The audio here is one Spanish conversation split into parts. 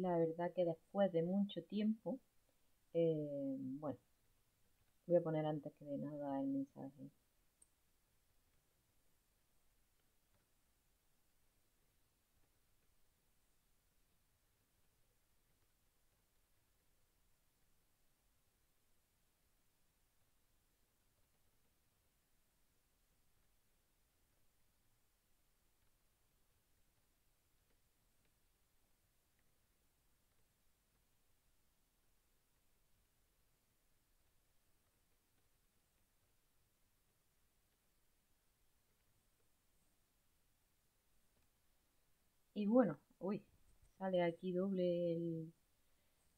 la verdad que después de mucho tiempo, bueno, voy a poner antes que de nada el mensaje. Y bueno, uy, sale aquí doble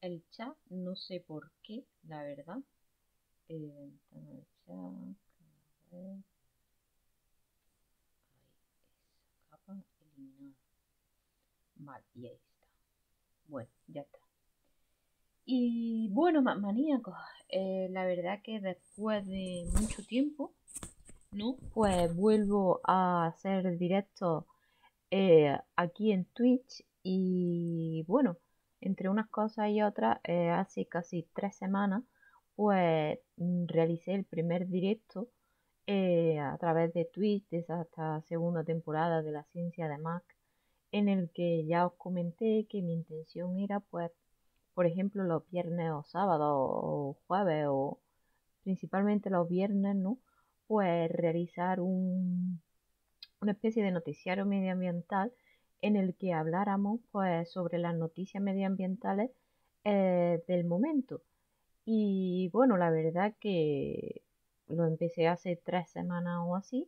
el chat, no sé por qué, la verdad. Ventana de chat, a ver, ahí, esa capa eliminada. Vale, y ahí está. Bueno, ya está. Y bueno, maníacos, la verdad que después de mucho tiempo, ¿no? Pues vuelvo a hacer directos aquí en Twitch y bueno, entre unas cosas y otras, hace casi 3 semanas, pues realicé el primer directo a través de Twitch de esta segunda temporada de la ciencia de Mac, en el que ya os comenté que mi intención era, pues, por ejemplo, los viernes o sábados o jueves o principalmente los viernes, ¿no? Pues realizar una especie de noticiario medioambiental en el que habláramos pues sobre las noticias medioambientales del momento. Y bueno, la verdad que lo empecé hace 3 semanas o así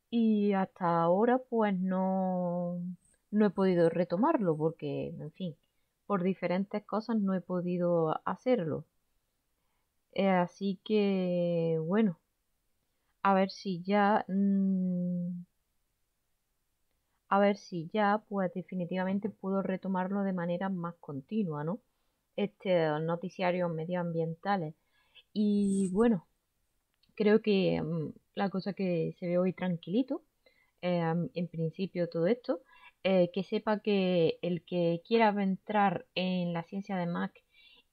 y hasta ahora pues no he podido retomarlo porque, en fin, por diferentes cosas no he podido hacerlo. Así que, bueno, a ver si ya, a ver si ya, pues definitivamente puedo retomarlo de manera más continua, ¿no? Noticiarios medioambientales. Y bueno, creo que la cosa que se ve hoy tranquilito, en principio todo esto, que sepa que el que quiera entrar en la ciencia de Mac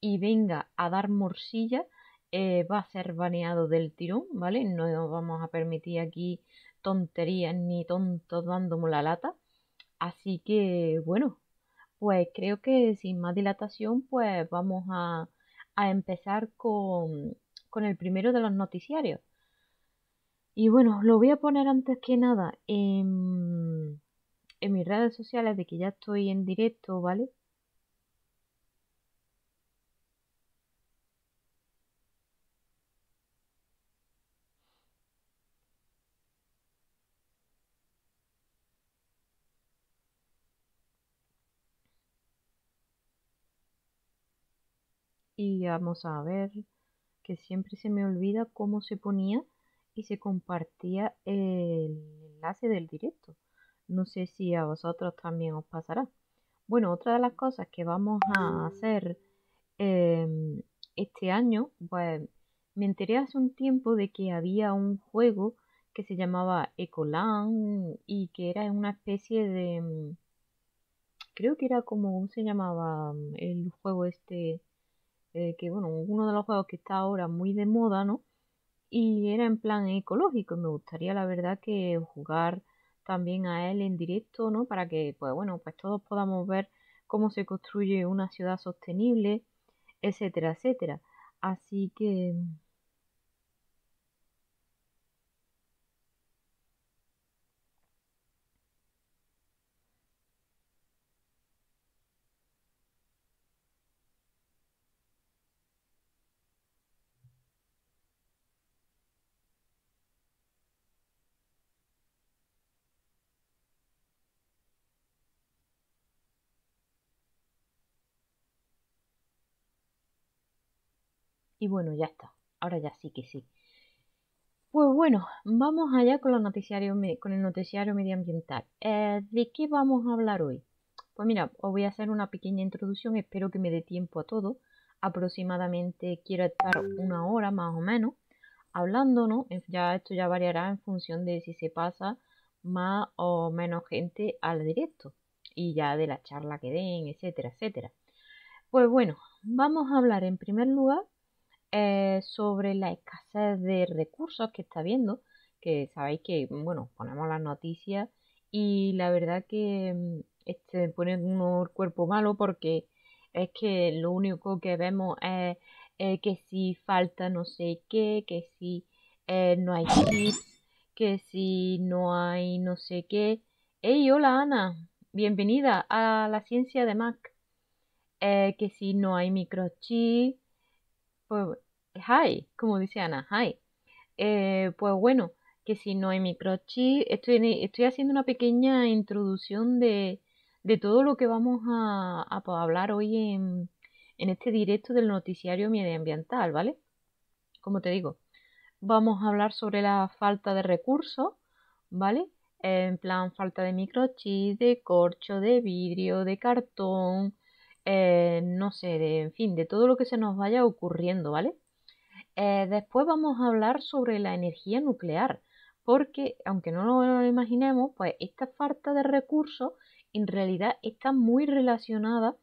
y venga a dar morcilla, va a ser baneado del tirón, ¿vale? No vamos a permitir aquí tonterías ni tontos dándome la lata. Así que, bueno, pues creo que sin más dilatación, pues vamos a empezar con el primero de los noticiarios. Y bueno, lo voy a poner antes que nada en mis redes sociales de que ya estoy en directo, ¿vale? Y vamos a ver que siempre se me olvida cómo se ponía y se compartía el enlace del directo. No sé si a vosotros también os pasará. Bueno, otra de las cosas que vamos a hacer este año, pues me enteré hace un tiempo de que había un juego que se llamaba Ecoland y que era una especie de, creo que era como, ¿cómo se llamaba? El juego este, que bueno, uno de los juegos que está ahora muy de moda, ¿no? Y era en plan ecológico. Me gustaría, la verdad, que jugar también a él en directo, ¿no? Para que, pues bueno, pues todos podamos ver cómo se construye una ciudad sostenible, etcétera, etcétera. Así que, y bueno, ya está. Ahora ya sí que sí. Pues bueno, vamos allá con los noticiarios, con el noticiario medioambiental. ¿De qué vamos a hablar hoy? Pues mira, os voy a hacer una pequeña introducción, espero que me dé tiempo a todo. Aproximadamente quiero estar una hora más o menos hablando, ¿no? Ya esto ya variará en función de si se pasa más o menos gente al directo y ya de la charla que den, etcétera, etcétera. Pues bueno, vamos a hablar en primer lugar sobre la escasez de recursos que está habiendo, que sabéis que, bueno, ponemos las noticias y la verdad que pone uno el cuerpo malo porque es que lo único que vemos es que si falta no sé qué, que si no hay chips, que si no hay no sé qué. Hey, hola Ana, bienvenida a la ciencia de Mac. Que si no hay microchip, pues, hi, como dice Ana, hi. Pues bueno, que si no hay microchip, estoy haciendo una pequeña introducción de todo lo que vamos pues, hablar hoy en este directo del noticiario medioambiental, ¿vale? Como te digo, vamos a hablar sobre la falta de recursos, ¿vale? En plan, falta de microchip, de corcho, de vidrio, de cartón, no sé, en fin, de todo lo que se nos vaya ocurriendo, ¿vale? Después vamos a hablar sobre la energía nuclear, porque aunque no lo imaginemos, pues esta falta de recursos en realidad está muy relacionada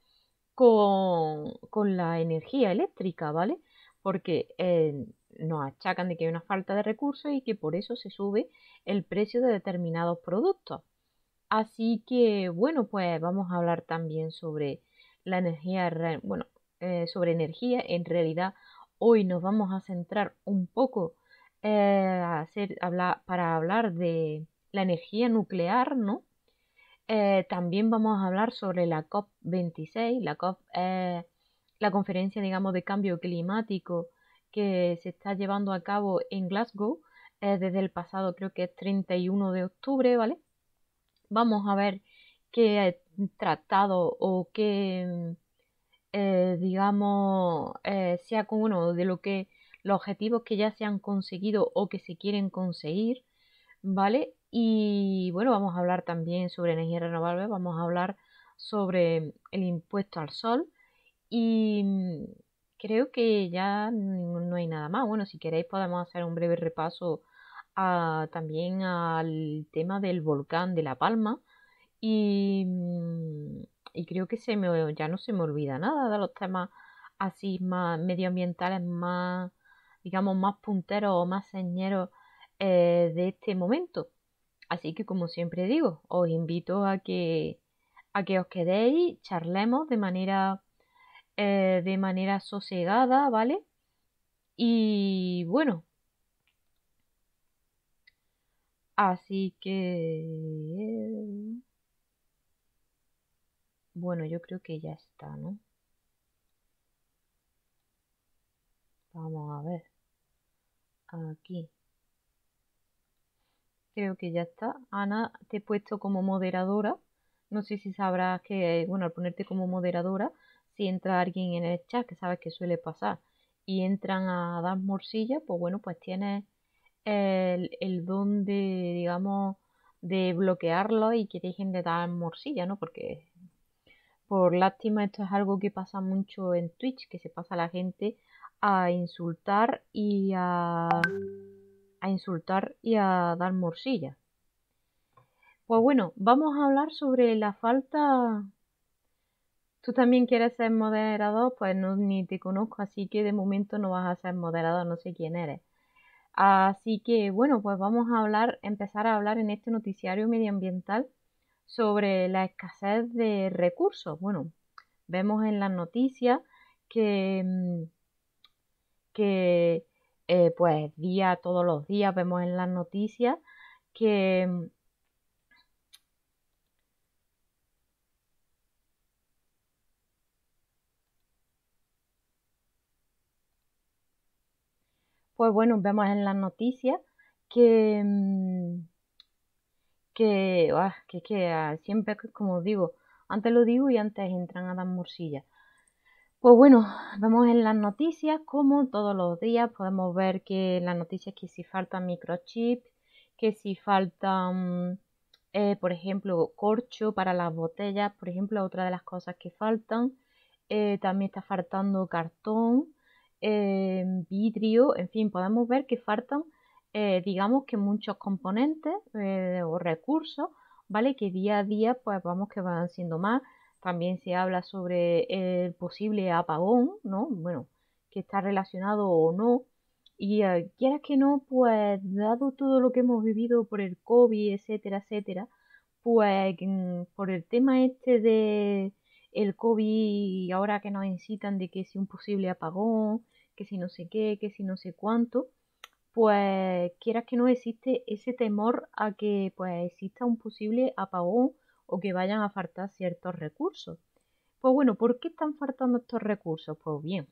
con la energía eléctrica, ¿vale? Porque nos achacan de que hay una falta de recursos y que por eso se sube el precio de determinados productos. Así que, bueno, pues vamos a hablar también sobre la energía, bueno, sobre energía. En realidad, hoy nos vamos a centrar un poco para hablar de la energía nuclear, ¿no? También vamos a hablar sobre la COP26. La COP es la conferencia, digamos, de cambio climático que se está llevando a cabo en Glasgow desde el pasado, creo que es 31 de octubre, ¿vale? Vamos a ver qué tratado o qué, digamos, sea como uno de lo que los objetivos que ya se han conseguido o que se quieren conseguir, ¿vale? Y bueno, vamos a hablar también sobre energía renovable, vamos a hablar sobre el impuesto al sol y creo que ya no hay nada más. Bueno, si queréis podemos hacer un breve repaso también al tema del volcán de La Palma y, y creo que ya no se me olvida nada de los temas así más medioambientales, más, digamos, más punteros o más señeros de este momento. Así que, como siempre digo, os invito a que os quedéis, charlemos de manera sosegada, ¿vale? Y bueno, así que, bueno, yo creo que ya está, ¿no? Vamos a ver, aquí. Creo que ya está. Ana, te he puesto como moderadora. No sé si sabrás que, bueno, al ponerte como moderadora, si entra alguien en el chat, que sabes que suele pasar, y entran a dar morcilla, pues bueno, pues tienes el don de, digamos, de bloquearlo y que dejen de dar morcilla, ¿no? Porque por lástima esto es algo que pasa mucho en Twitch, que se pasa la gente a insultar a insultar y a dar morcilla. Pues bueno, vamos a hablar sobre la falta. Tú también quieres ser moderador, pues no, ni te conozco, así que de momento no vas a ser moderador, no sé quién eres. Así que bueno, pues vamos a empezar a hablar en este noticiario medioambiental sobre la escasez de recursos. Bueno, vemos en las noticias que, que pues todos los días vemos en las noticias que pues bueno, vemos en las noticias que, siempre, como digo, antes lo digo y antes entran a dar morcilla. Pues bueno, vemos en las noticias como todos los días podemos ver que en las noticias que si faltan microchips, que si faltan, por ejemplo, corcho para las botellas, por ejemplo, otra de las cosas que faltan. También está faltando cartón, vidrio, en fin, podemos ver que faltan, digamos que muchos componentes o recursos, ¿vale? Que día a día, pues vamos que van siendo más. también se habla sobre el posible apagón, ¿no? Bueno, que está relacionado o no. Y quieras que no, pues dado todo lo que hemos vivido por el COVID, etcétera, etcétera, pues por el tema este de el COVID y ahora que nos incitan de que si un posible apagón, que si no sé qué, que si no sé cuánto, pues quieras que no existe ese temor a que pues exista un posible apagón o que vayan a faltar ciertos recursos. Pues bueno, ¿por qué están faltando estos recursos? Pues bien,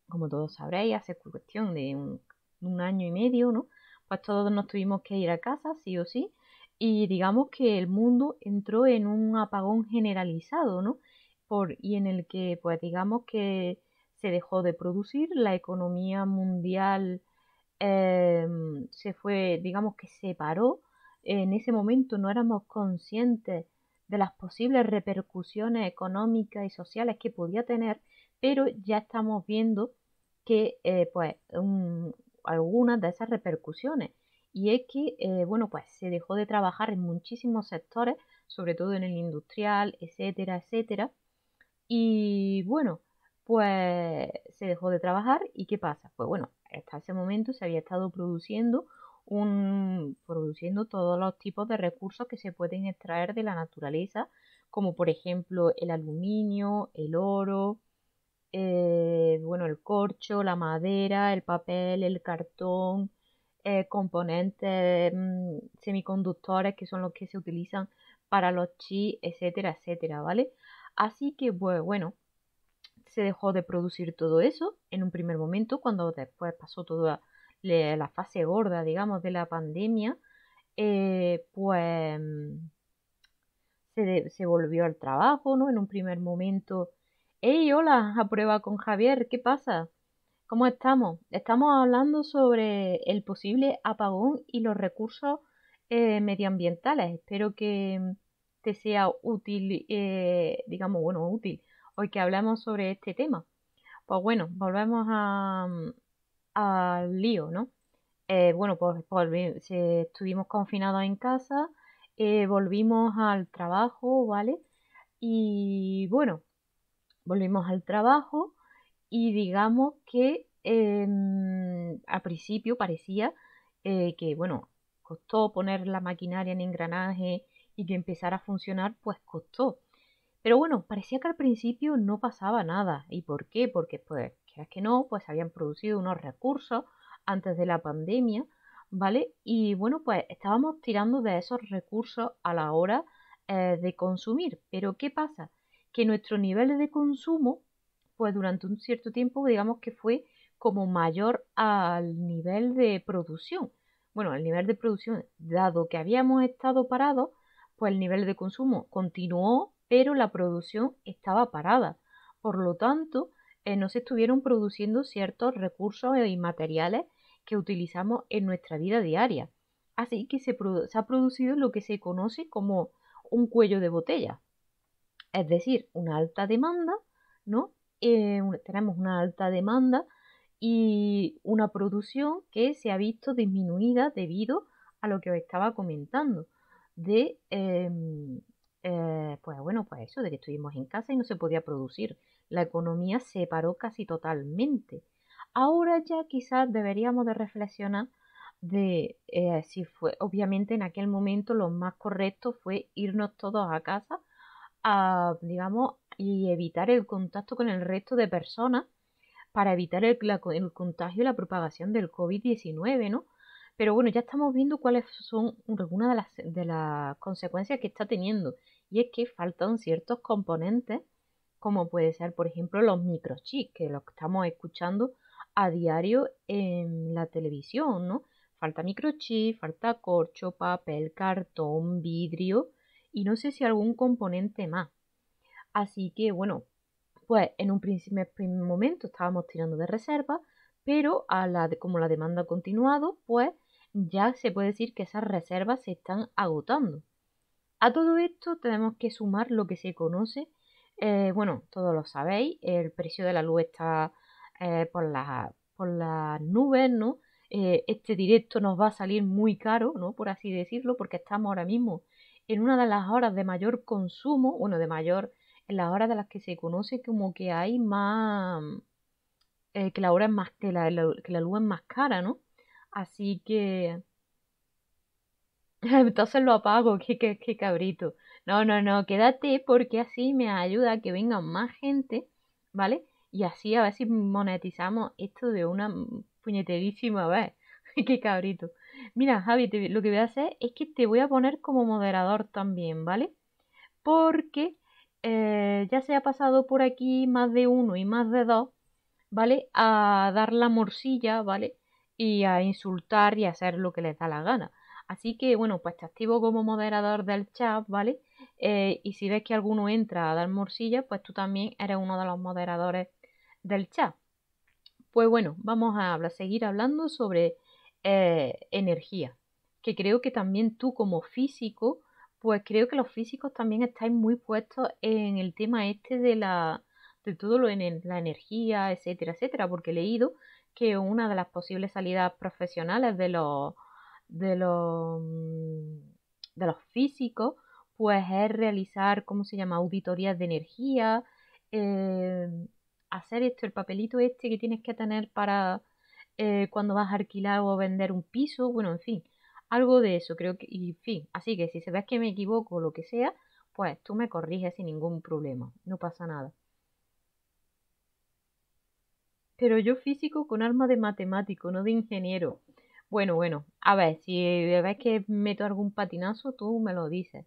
como todos sabréis, hace cuestión de un año y medio, ¿no? Pues todos nos tuvimos que ir a casa, sí o sí, y digamos que el mundo entró en un apagón generalizado, ¿no? Y en el que, pues digamos que se dejó de producir, la economía mundial se fue, digamos que se paró. En ese momento no éramos conscientes de las posibles repercusiones económicas y sociales que podía tener, pero ya estamos viendo que pues algunas de esas repercusiones. Y es que, bueno, pues se dejó de trabajar en muchísimos sectores, sobre todo en el industrial, etcétera, etcétera. Y bueno, pues se dejó de trabajar y ¿qué pasa? Pues bueno, hasta ese momento se había estado produciendo todos los tipos de recursos que se pueden extraer de la naturaleza, como por ejemplo el aluminio, el oro, bueno, el corcho, la madera, el papel, el cartón, componentes semiconductores que son los que se utilizan para los chips, etcétera, etcétera, ¿vale? Así que, pues bueno, se dejó de producir todo eso en un primer momento, cuando después pasó toda la fase gorda, digamos, de la pandemia, pues se volvió al trabajo, ¿no? En un primer momento, hey, hola, a prueba con Javier, ¿qué pasa? ¿Cómo estamos? Estamos hablando sobre el posible apagón y los recursos medioambientales. Espero que te sea útil, digamos, bueno, útil hoy que hablamos sobre este tema. Pues bueno, volvemos al lío, ¿no? Bueno, pues estuvimos confinados en casa, volvimos al trabajo, ¿vale? Y bueno, volvimos al trabajo y digamos que al principio parecía que, bueno, costó poner la maquinaria en engranaje y que empezara a funcionar, pues costó. Pero bueno, parecía que al principio no pasaba nada. ¿Y por qué? Porque, pues, quieras que no, pues habían producido unos recursos antes de la pandemia, ¿vale? Y bueno, pues estábamos tirando de esos recursos a la hora de consumir. Pero ¿qué pasa? Que nuestro nivel de consumo, pues durante un cierto tiempo, digamos que fue como mayor al nivel de producción. Bueno, el nivel de producción, dado que habíamos estado parados, pues el nivel de consumo continuó, pero la producción estaba parada. Por lo tanto, no se estuvieron produciendo ciertos recursos y materiales que utilizamos en nuestra vida diaria. Así que se ha producido lo que se conoce como un cuello de botella, es decir, una alta demanda, ¿no? Tenemos una alta demanda y una producción que se ha visto disminuida debido a lo que os estaba comentando, de, pues bueno, pues eso, de que estuvimos en casa y no se podía producir. La economía se paró casi totalmente. Ahora ya quizás deberíamos de reflexionar de si fue, obviamente en aquel momento lo más correcto fue irnos todos a casa digamos, y evitar el contacto con el resto de personas para evitar el contagio y la propagación del COVID-19, ¿no? Pero bueno, ya estamos viendo cuáles son algunas de las consecuencias que está teniendo. Y es que faltan ciertos componentes, como puede ser, por ejemplo, los microchips, que los estamos escuchando a diario en la televisión, ¿no? Falta microchip, falta corcho, papel, cartón, vidrio y no sé si algún componente más. Así que bueno, pues en un primer momento estábamos tirando de reserva, pero como la demanda ha continuado, pues ya se puede decir que esas reservas se están agotando. A todo esto tenemos que sumar lo que se conoce, bueno, todos lo sabéis, el precio de la luz está por las nubes, ¿no? Este directo nos va a salir muy caro, ¿no? Por así decirlo, porque estamos ahora mismo en una de las horas de mayor consumo, bueno, de mayor en las horas de las que se conoce como que hay más, que la hora es más, que la luz es más cara, ¿no? Así que entonces lo apago, qué cabrito. No, no, no, quédate porque así me ayuda a que venga más gente, ¿vale? Y así a ver si monetizamos esto de una puñeterísima vez. Qué cabrito. Mira, Javi, lo que voy a hacer es que te voy a poner como moderador también, ¿vale? Porque ya se ha pasado por aquí más de uno y más de dos, ¿vale? A dar la morcilla, ¿vale? Y a insultar y a hacer lo que les da la gana. Así que, bueno, pues te activo como moderador del chat, ¿vale? Y si ves que alguno entra a dar morcilla, pues tú también eres uno de los moderadores del chat. Pues bueno, vamos a seguir hablando sobre energía, que creo que también tú como físico, pues creo que los físicos también estáis muy puestos en el tema este de todo la energía, etcétera, etcétera, porque he leído que una de las posibles salidas profesionales de los, mm, de los físicos, pues es realizar, ¿cómo se llama?, auditorías de energía, eh, hacer esto, el papelito este que tienes que tener para cuando vas a alquilar o vender un piso, bueno, en fin, algo de eso, creo que, y en fin, así que si se ves que me equivoco o lo que sea, pues tú me corriges sin ningún problema, no pasa nada. Pero yo físico con alma de matemático, no de ingeniero. Bueno, bueno, a ver, si ves que meto algún patinazo, tú me lo dices.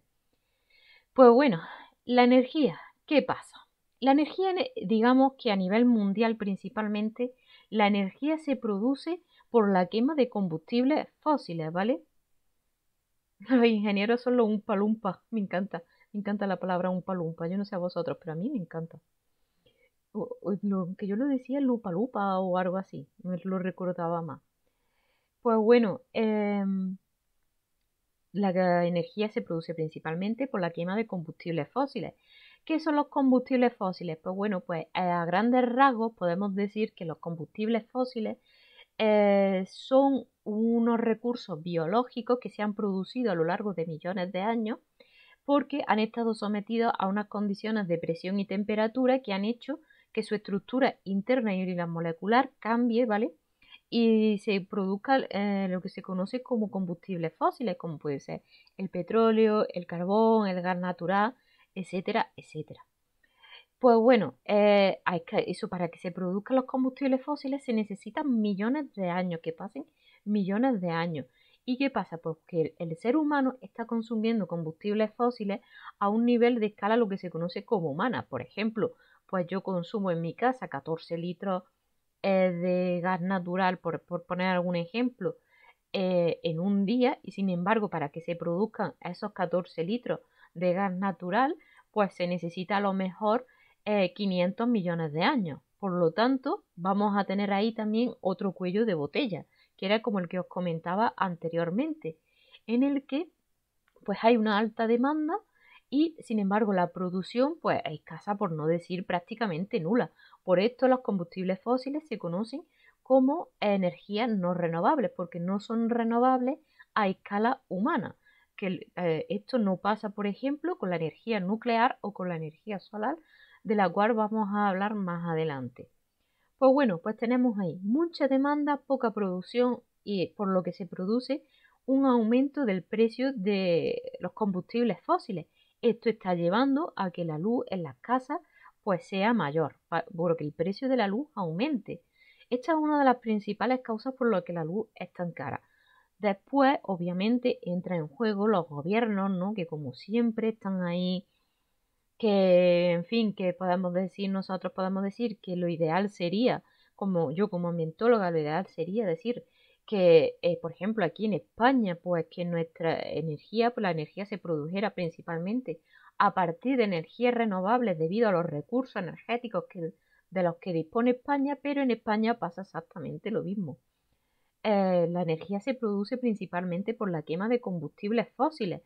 Pues bueno, la energía, ¿qué pasa? La energía, digamos que a nivel mundial principalmente, la energía se produce por la quema de combustibles fósiles, ¿vale? Los ingenieros son los umpalumpa, me encanta la palabra umpalumpa, yo no sé a vosotros, pero a mí me encanta. Que yo lo decía lupa lupa o algo así, me lo recordaba más. Pues bueno, la energía se produce principalmente por la quema de combustibles fósiles. ¿Qué son los combustibles fósiles? Pues bueno, pues a grandes rasgos podemos decir que los combustibles fósiles son unos recursos biológicos que se han producido a lo largo de millones de años porque han estado sometidos a unas condiciones de presión y temperatura que han hecho que su estructura interna y la molecular cambie, ¿vale? Y se produzca lo que se conoce como combustibles fósiles, como puede ser el petróleo, el carbón, el gas natural, etcétera, etcétera. Pues bueno, eso para que se produzcan los combustibles fósiles se necesitan millones de años, que pasen millones de años. ¿Y qué pasa? Pues que el ser humano está consumiendo combustibles fósiles a un nivel de escala lo que se conoce como humana. Por ejemplo, pues yo consumo en mi casa 14 litros de gas natural, por poner algún ejemplo, en un día y sin embargo para que se produzcan esos 14 litros de gas natural, pues se necesita a lo mejor 500 millones de años. Por lo tanto, vamos a tener ahí también otro cuello de botella, que era como el que os comentaba anteriormente, en el que pues hay una alta demanda y sin embargo la producción pues es escasa por no decir prácticamente nula. Por esto los combustibles fósiles se conocen como energías no renovables porque no son renovables a escala humana. Que esto no pasa, por ejemplo, con la energía nuclear o con la energía solar, de la cual vamos a hablar más adelante. Pues bueno, pues tenemos ahí mucha demanda, poca producción y por lo que se produce un aumento del precio de los combustibles fósiles. Esto está llevando a que la luz en las casas pues sea mayor, porque el precio de la luz aumente. Esta es una de las principales causas por lo que la luz es tan cara. Después, obviamente, entra en juego los gobiernos, ¿no? Que como siempre están ahí que, en fin, que podemos decir, nosotros podemos decir que lo ideal sería, como yo como ambientóloga, lo ideal sería decir que, por ejemplo, aquí en España, pues que nuestra energía, pues la energía se produjera principalmente a partir de energías renovables debido a los recursos energéticos de los que dispone España, pero en España pasa exactamente lo mismo. La energía se produce principalmente por la quema de combustibles fósiles.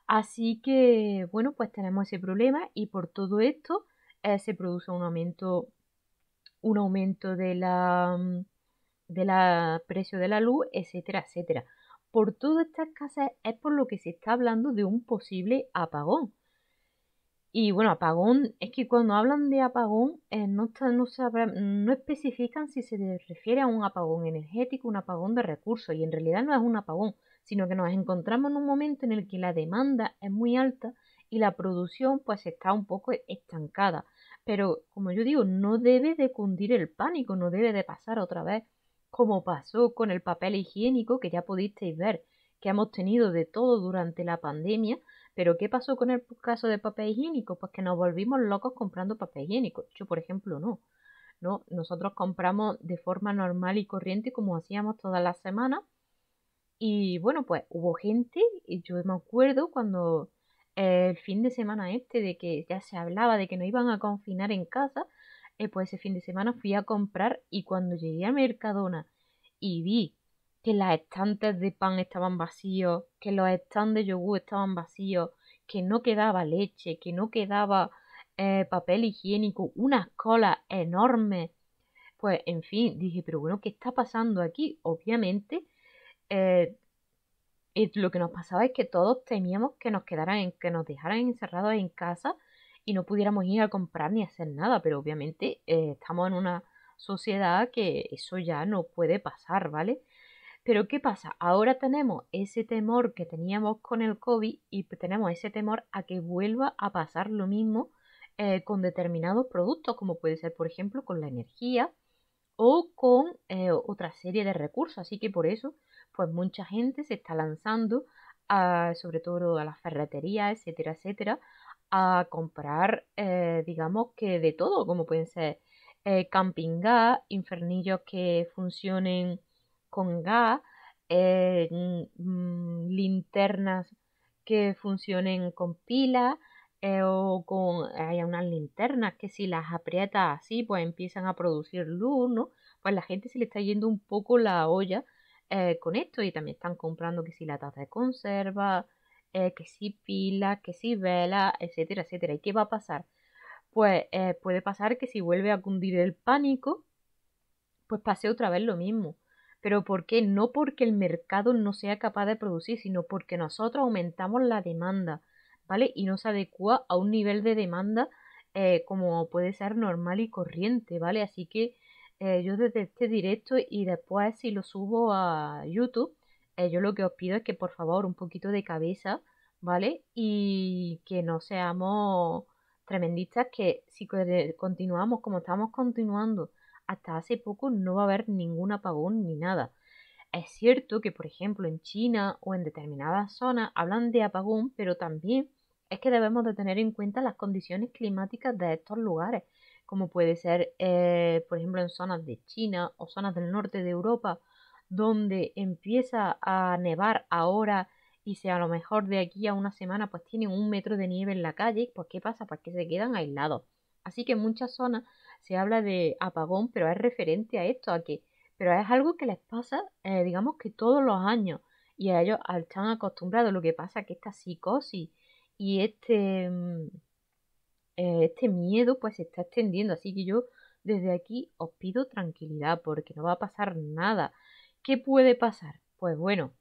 Así que, bueno, pues tenemos ese problema y por todo esto se produce un aumento de la precio de la luz, etcétera, etcétera. Por toda esta escasez es por lo que se está hablando de un posible apagón. Y bueno, apagón, es que cuando hablan de apagón, no especifican si se refiere a un apagón energético, un apagón de recursos, y en realidad no es un apagón, sino que nos encontramos en un momento en el que la demanda es muy alta y la producción pues está un poco estancada. Pero como yo digo, no debe de cundir el pánico, no debe de pasar otra vez como pasó con el papel higiénico, que ya pudisteis ver que hemos tenido de todo durante la pandemia. Pero ¿qué pasó con el caso de papel higiénico? Pues que nos volvimos locos comprando papel higiénico. Yo, por ejemplo, no. No, nosotros compramos de forma normal y corriente como hacíamos todas las semanas. Y bueno, pues hubo gente, y yo me acuerdo cuando el fin de semana este, de que ya se hablaba de que nos iban a confinar en casa, pues ese fin de semana fui a comprar y cuando llegué a Mercadona y vi que las estantes de pan estaban vacíos, que los estantes de yogur estaban vacíos, que no quedaba leche, que no quedaba papel higiénico, unas colas enormes, pues en fin, dije, pero bueno, ¿qué está pasando aquí? Obviamente, eh, lo que nos pasaba es que todos temíamos que nos que nos dejaran encerrados en casa y no pudiéramos ir a comprar ni hacer nada, pero obviamente estamos en una sociedad que eso ya no puede pasar, ¿vale? Pero ¿qué pasa? Ahora tenemos ese temor que teníamos con el COVID y tenemos ese temor a que vuelva a pasar lo mismo con determinados productos, como puede ser, por ejemplo, con la energía o con otra serie de recursos. Así que por eso, pues mucha gente se está lanzando, sobre todo a las ferreterías, etcétera, etcétera, a comprar, digamos que de todo, como pueden ser camping gas, infernillos que funcionen con gas, linternas que funcionen con pilas, o con, hay unas linternas que si las aprietas así, pues empiezan a producir luz, ¿no? Pues la gente se le está yendo un poco la olla con esto y también están comprando que si latas de conserva, que si pilas, que si velas, etcétera, etcétera. ¿Y qué va a pasar? Pues puede pasar que si vuelve a cundir el pánico, pues pase otra vez lo mismo. ¿Pero por qué? No porque el mercado no sea capaz de producir, sino porque nosotros aumentamos la demanda, ¿vale? Y no se adecua a un nivel de demanda como puede ser normal y corriente, ¿vale? Así que yo desde este directo y después si lo subo a YouTube, yo lo que os pido es que por favor un poquito de cabeza, ¿vale? Y que no seamos tremendistas, que si continuamos como estamos continuando hasta hace poco no va a haber ningún apagón ni nada. Es cierto que, por ejemplo, en China o en determinadas zonas hablan de apagón, pero también es que debemos de tener en cuenta las condiciones climáticas de estos lugares, como puede ser, por ejemplo, en zonas de China o zonas del norte de Europa, donde empieza a nevar ahora y si a lo mejor de aquí a una semana pues tienen 1 metro de nieve en la calle, pues ¿qué pasa? Pues que se quedan aislados. Así que en muchas zonas se habla de apagón, pero es referente a esto, a que, pero es algo que les pasa, digamos que todos los años, y a ellos están acostumbrados. Lo que pasa es que esta psicosis y este miedo pues se está extendiendo, así que yo desde aquí os pido tranquilidad porque no va a pasar nada. ¿Qué puede pasar? Pues bueno,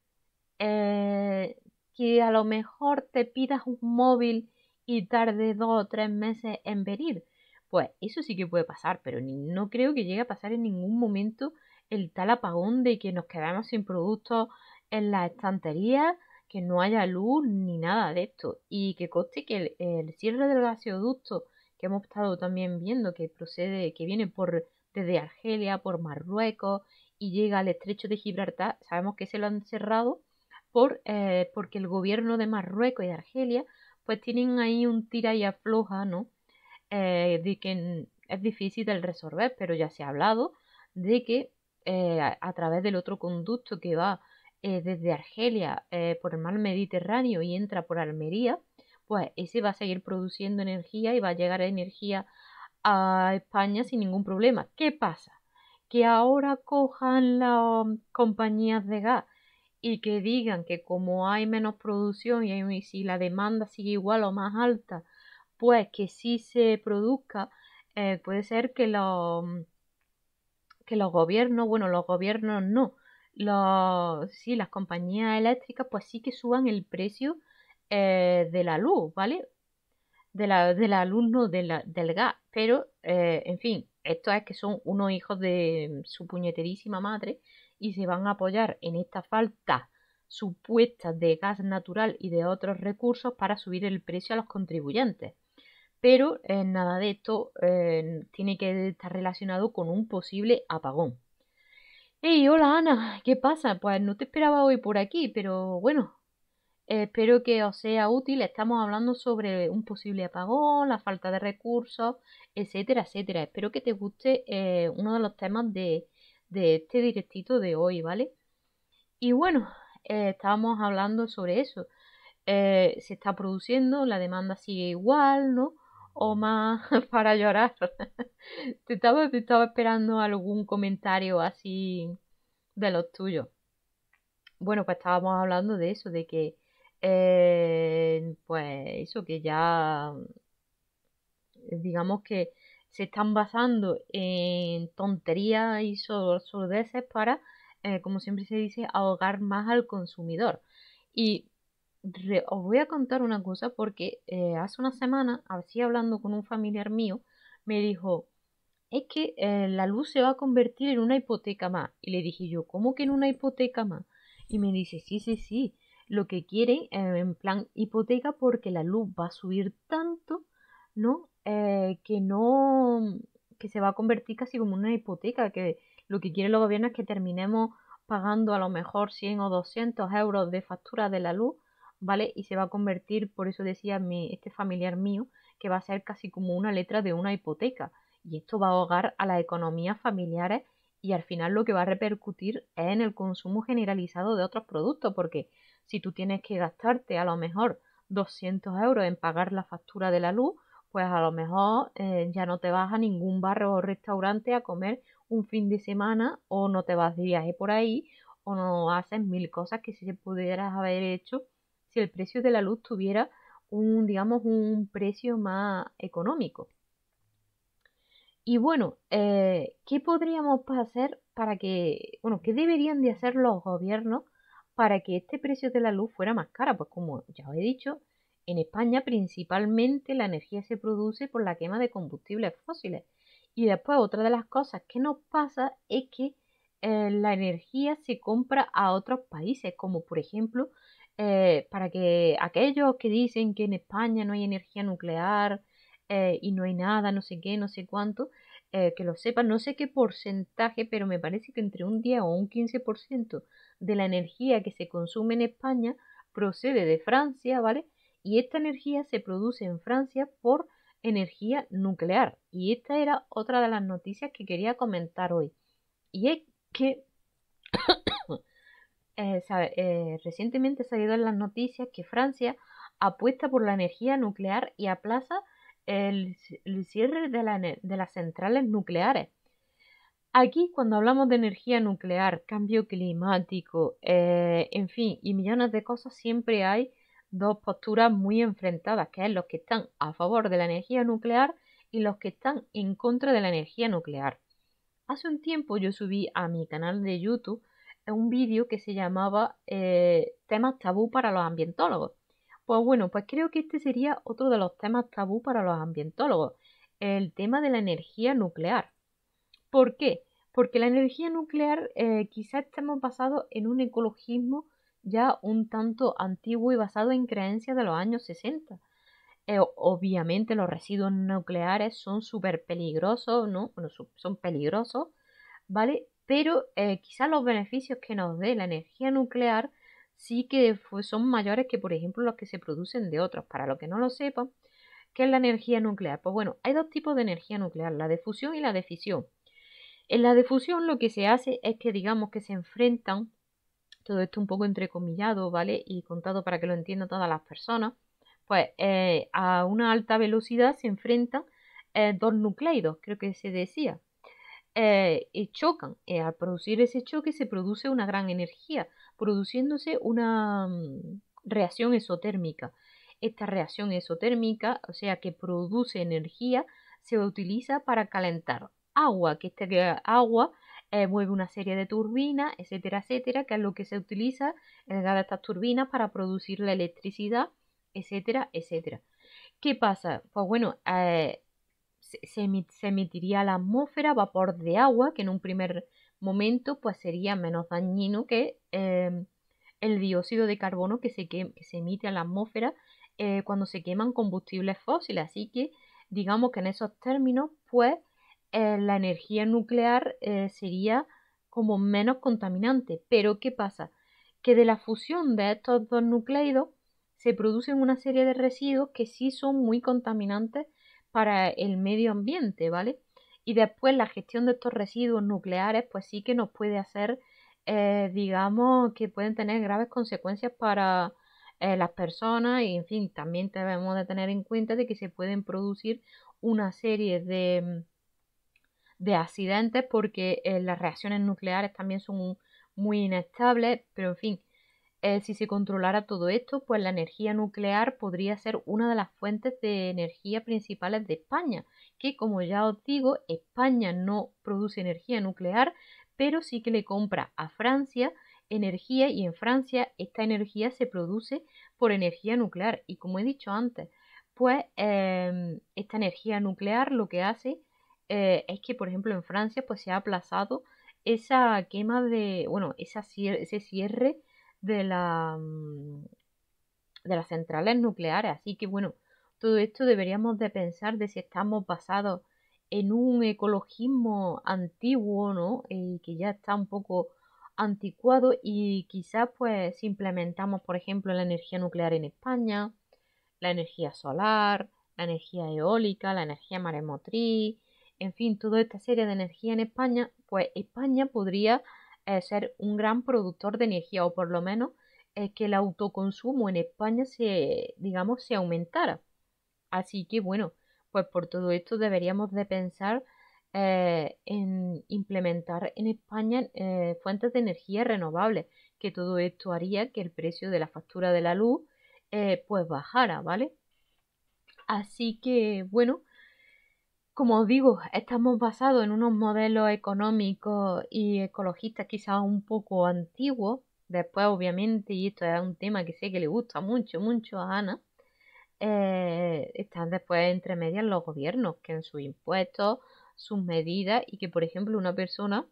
eh, que a lo mejor te pidas un móvil y tarde 2 o 3 meses en venir. Pues eso sí que puede pasar, pero no creo que llegue a pasar en ningún momento el tal apagón de que nos quedamos sin productos en las estanterías, que no haya luz ni nada de esto. Y que conste que el cierre del gasoducto que hemos estado también viendo que procede, que viene desde Argelia, por Marruecos y llega al estrecho de Gibraltar, sabemos que se lo han cerrado porque el gobierno de Marruecos y de Argelia pues tienen ahí un tira y afloja, ¿no? De que es difícil de resolver, pero ya se ha hablado de que a través del otro conducto que va desde Argelia por el mar Mediterráneo y entra por Almería, pues ese va a seguir produciendo energía y va a llegar energía a España sin ningún problema. ¿Qué pasa? Que ahora cojan las compañías de gas y que digan que como hay menos producción y si la demanda sigue igual o más alta, pues que sí se produzca, puede ser que los gobiernos, bueno, los gobiernos no, sí, las compañías eléctricas, pues sí que suban el precio de la luz, ¿vale? de la luz, no, del gas. Pero, en fin, esto es que son unos hijos de su puñeterísima madre y se van a apoyar en esta falta supuesta de gas natural y de otros recursos para subir el precio a los contribuyentes. Pero nada de esto tiene que estar relacionado con un posible apagón. Hey, hola Ana, ¿qué pasa? Pues no te esperaba hoy por aquí, pero bueno, espero que os sea útil. Estamos hablando sobre un posible apagón, la falta de recursos, etcétera, etcétera. Espero que te guste uno de los temas de este directito de hoy, ¿vale? Y bueno, estábamos hablando sobre eso. Se está produciendo, la demanda sigue igual, ¿no? O más para llorar. Te estaba esperando algún comentario así de los tuyos. Bueno, pues estábamos hablando de eso, de que, pues eso, que ya, digamos que se están basando en tonterías y sordeces para, como siempre se dice, ahogar más al consumidor. Y os voy a contar una cosa porque hace una semana, así hablando con un familiar mío, me dijo, es que la luz se va a convertir en una hipoteca más. Y le dije yo, ¿cómo que en una hipoteca más? Y me dice, sí, sí, sí, lo que quieren en plan hipoteca porque la luz va a subir tanto, ¿no? Que se va a convertir casi como una hipoteca, que lo que quiere el gobierno es que terminemos pagando a lo mejor 100 o 200 euros de factura de la luz, ¿vale? Y se va a convertir, por eso decía este familiar mío, que va a ser casi como una letra de una hipoteca y esto va a ahogar a las economías familiares y al final lo que va a repercutir es en el consumo generalizado de otros productos, porque si tú tienes que gastarte a lo mejor 200 euros en pagar la factura de la luz, pues a lo mejor ya no te vas a ningún bar o restaurante a comer un fin de semana o no te vas de viaje por ahí o no haces mil cosas que si se pudieras haber hecho si el precio de la luz tuviera un, digamos, un precio más económico. Y bueno, ¿qué podríamos hacer para que, bueno, qué deberían de hacer los gobiernos para que este precio de la luz fuera más cara? Pues como ya os he dicho, en España principalmente la energía se produce por la quema de combustibles fósiles. Y después otra de las cosas que nos pasa es que la energía se compra a otros países, como por ejemplo, para que aquellos que dicen que en España no hay energía nuclear, y no hay nada, no sé qué, no sé cuánto, que lo sepan, no sé qué porcentaje, pero me parece que entre un 10 o un 15% de la energía que se consume en España procede de Francia, ¿vale? Y esta energía se produce en Francia por energía nuclear. Y esta era otra de las noticias que quería comentar hoy. Y es que recientemente ha salido en las noticias que Francia apuesta por la energía nuclear y aplaza el cierre de las centrales nucleares. Aquí, cuando hablamos de energía nuclear, cambio climático, en fin, y millones de cosas, siempre hay dos posturas muy enfrentadas, que es los que están a favor de la energía nuclear y los que están en contra de la energía nuclear. Hace un tiempo yo subí a mi canal de YouTube un vídeo que se llamaba temas tabú para los ambientólogos. Pues bueno, pues creo que este sería otro de los temas tabú para los ambientólogos, el tema de la energía nuclear. ¿Por qué? Porque la energía nuclear quizás estemos basados en un ecologismo ya un tanto antiguo y basado en creencias de los años 60. Obviamente los residuos nucleares son súper peligrosos, ¿no? Bueno, son peligrosos, ¿vale? Pero quizás los beneficios que nos dé la energía nuclear sí que son mayores que, por ejemplo, los que se producen de otros. Para los que no lo sepan, ¿qué es la energía nuclear? Pues bueno, hay dos tipos de energía nuclear, la de fusión y la de fisión. En la de fusión lo que se hace es que digamos que se enfrentan, todo esto un poco entrecomillado, ¿vale? Y contado para que lo entiendan todas las personas, pues a una alta velocidad se enfrentan dos nucleidos, creo que se decía, y chocan. Al producir ese choque se produce una gran energía, produciéndose una reacción esotérmica. Esta reacción esotérmica, o sea, que produce energía, se utiliza para calentar agua, que este agua mueve una serie de turbinas, etcétera, etcétera, que es lo que se utiliza el gas de estas turbinas para producir la electricidad, etcétera, etcétera. ¿Qué pasa? Pues bueno, se emitiría a la atmósfera vapor de agua, que en un primer momento pues sería menos dañino que el dióxido de carbono que se emite a la atmósfera cuando se queman combustibles fósiles. Así que digamos que en esos términos, pues la energía nuclear sería como menos contaminante. Pero ¿qué pasa? Que de la fusión de estos dos nucleidos se producen una serie de residuos que sí son muy contaminantes para el medio ambiente, ¿vale? Y después la gestión de estos residuos nucleares, pues sí que nos puede hacer, digamos, que pueden tener graves consecuencias para las personas y, en fin, también debemos de tener en cuenta de que se pueden producir una serie de accidentes porque las reacciones nucleares también son muy inestables, pero en fin, si se controlara todo esto, pues la energía nuclear podría ser una de las fuentes de energía principales de España, que como ya os digo, España no produce energía nuclear, pero sí que le compra a Francia energía y en Francia esta energía se produce por energía nuclear. Y como he dicho antes, pues esta energía nuclear lo que hace es que, por ejemplo, en Francia pues se ha aplazado esa quema de, bueno, ese cierre de de las centrales nucleares. Así que bueno, todo esto deberíamos de pensar de si estamos basados en un ecologismo antiguo, ¿no? Y que ya está un poco anticuado y quizás pues si implementamos, por ejemplo, la energía nuclear en España, la energía solar, la energía eólica, la energía maremotriz, en fin, toda esta serie de energía en España, pues España podría ser un gran productor de energía o por lo menos que el autoconsumo en España se, digamos, se aumentara. Así que bueno, pues por todo esto deberíamos de pensar en implementar en España fuentes de energía renovables, que todo esto haría que el precio de la factura de la luz pues bajara, ¿vale? Así que bueno, como os digo, estamos basados en unos modelos económicos y ecologistas quizás un poco antiguos. Después, obviamente, y esto es un tema que sé que le gusta mucho a Ana, están después entre medias los gobiernos, que en sus impuestos, sus medidas, y que, por ejemplo, una persona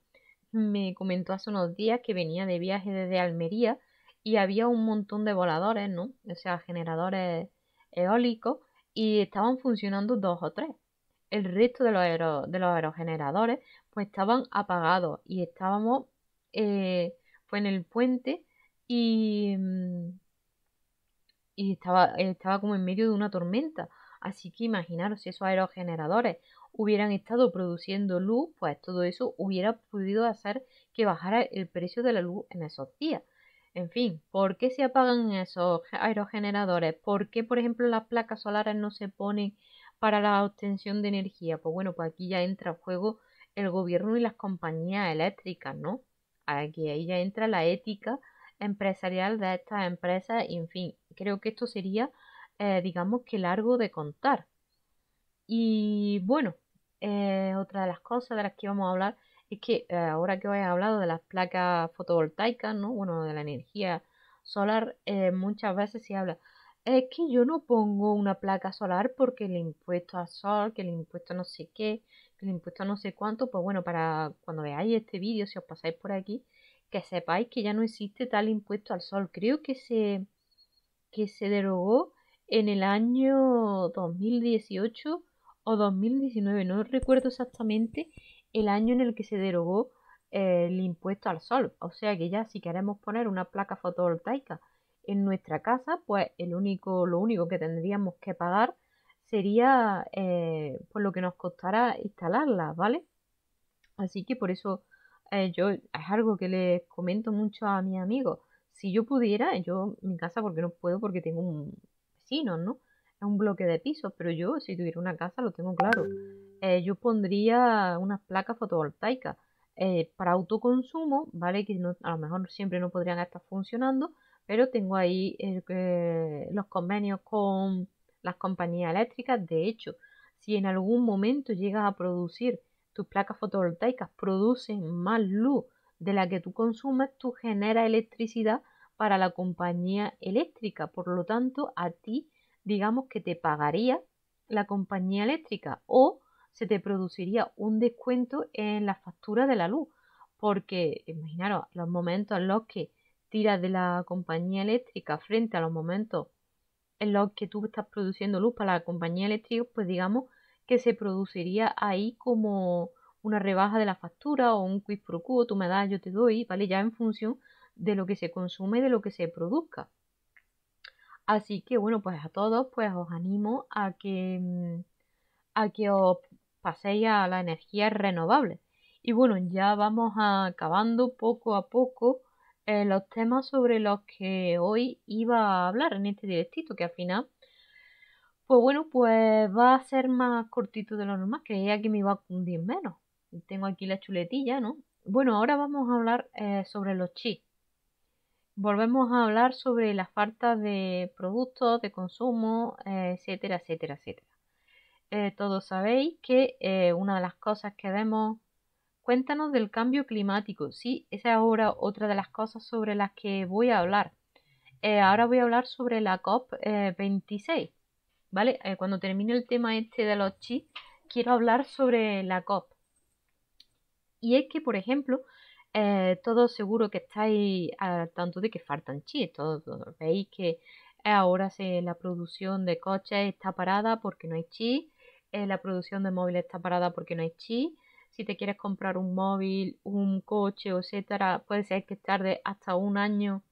me comentó hace unos días que venía de viaje desde Almería y había un montón de voladores, ¿no? O sea, generadores eólicos, y estaban funcionando dos o tres. El resto de de los aerogeneradores pues estaban apagados y estábamos pues en el puente y, estaba como en medio de una tormenta. Así que imaginaros si esos aerogeneradores hubieran estado produciendo luz, pues todo eso hubiera podido hacer que bajara el precio de la luz en esos días. En fin, ¿por qué se apagan esos aerogeneradores? ¿Por qué, por ejemplo, las placas solares no se ponen para la obtención de energía? Pues bueno, pues aquí ya entra en juego el gobierno y las compañías eléctricas, ¿no? Aquí ahí ya entra la ética empresarial de estas empresas y en fin, creo que esto sería, digamos que largo de contar. Y bueno, otra de las cosas de las que vamos a hablar es que ahora que os he hablado de las placas fotovoltaicas, ¿no? Bueno, de la energía solar, muchas veces se habla, es que yo no pongo una placa solar porque el impuesto al sol, que el impuesto no sé qué, que el impuesto no sé cuánto, pues bueno, para cuando veáis este vídeo, si os pasáis por aquí, que sepáis que ya no existe tal impuesto al sol. Creo que se derogó en el año 2018 o 2019, no recuerdo exactamente el año en el que se derogó el impuesto al sol. O sea que ya si queremos poner una placa fotovoltaica en nuestra casa, pues lo único que tendríamos que pagar sería por lo que nos costará instalarla, ¿vale? Así que por eso yo es algo que les comento mucho a mis amigos. Si yo pudiera, yo mi casa, porque no puedo, porque tengo un vecino, ¿no? Es un bloque de pisos, pero yo si tuviera una casa, lo tengo claro. Yo pondría unas placas fotovoltaicas para autoconsumo, ¿vale? Que a lo mejor siempre no podrían estar funcionando, pero tengo ahí los convenios con las compañías eléctricas. De hecho, si en algún momento llegas a producir tus placas fotovoltaicas producen más luz de la que tú consumes, tú generas electricidad para la compañía eléctrica. Por lo tanto, a ti digamos que te pagaría la compañía eléctrica o se te produciría un descuento en la factura de la luz. Porque imaginaros los momentos en los que tiras de la compañía eléctrica frente a los momentos en los que tú estás produciendo luz para la compañía eléctrica, pues digamos que se produciría ahí como una rebaja de la factura o un quid pro quo, tú me das, yo te doy, ¿vale? Ya en función de lo que se consume y de lo que se produzca. Así que bueno, pues a todos pues os animo a que os paséis a la energía renovable. Y bueno, ya vamos acabando poco a poco los temas sobre los que hoy iba a hablar en este directito, que al final, pues bueno, pues va a ser más cortito de lo normal, creía que me iba a cundir menos. Tengo aquí la chuletilla, ¿no? Bueno, ahora vamos a hablar sobre los chips. Volvemos a hablar sobre la falta de productos, de consumo, etcétera, etcétera, etcétera. Todos sabéis que una de las cosas que vemos, cuéntanos del cambio climático. Sí, esa es ahora otra de las cosas sobre las que voy a hablar. Ahora voy a hablar sobre la COP 26, ¿vale? Cuando termine el tema este de los chips, quiero hablar sobre la COP. Y es que, por ejemplo, todos seguro que estáis al tanto de que faltan chips. Todos veis que ahora la producción de coches está parada porque no hay chips. La producción de móviles está parada porque no hay chips. Si te quieres comprar un móvil, un coche, etcétera, puede ser que tarde hasta un año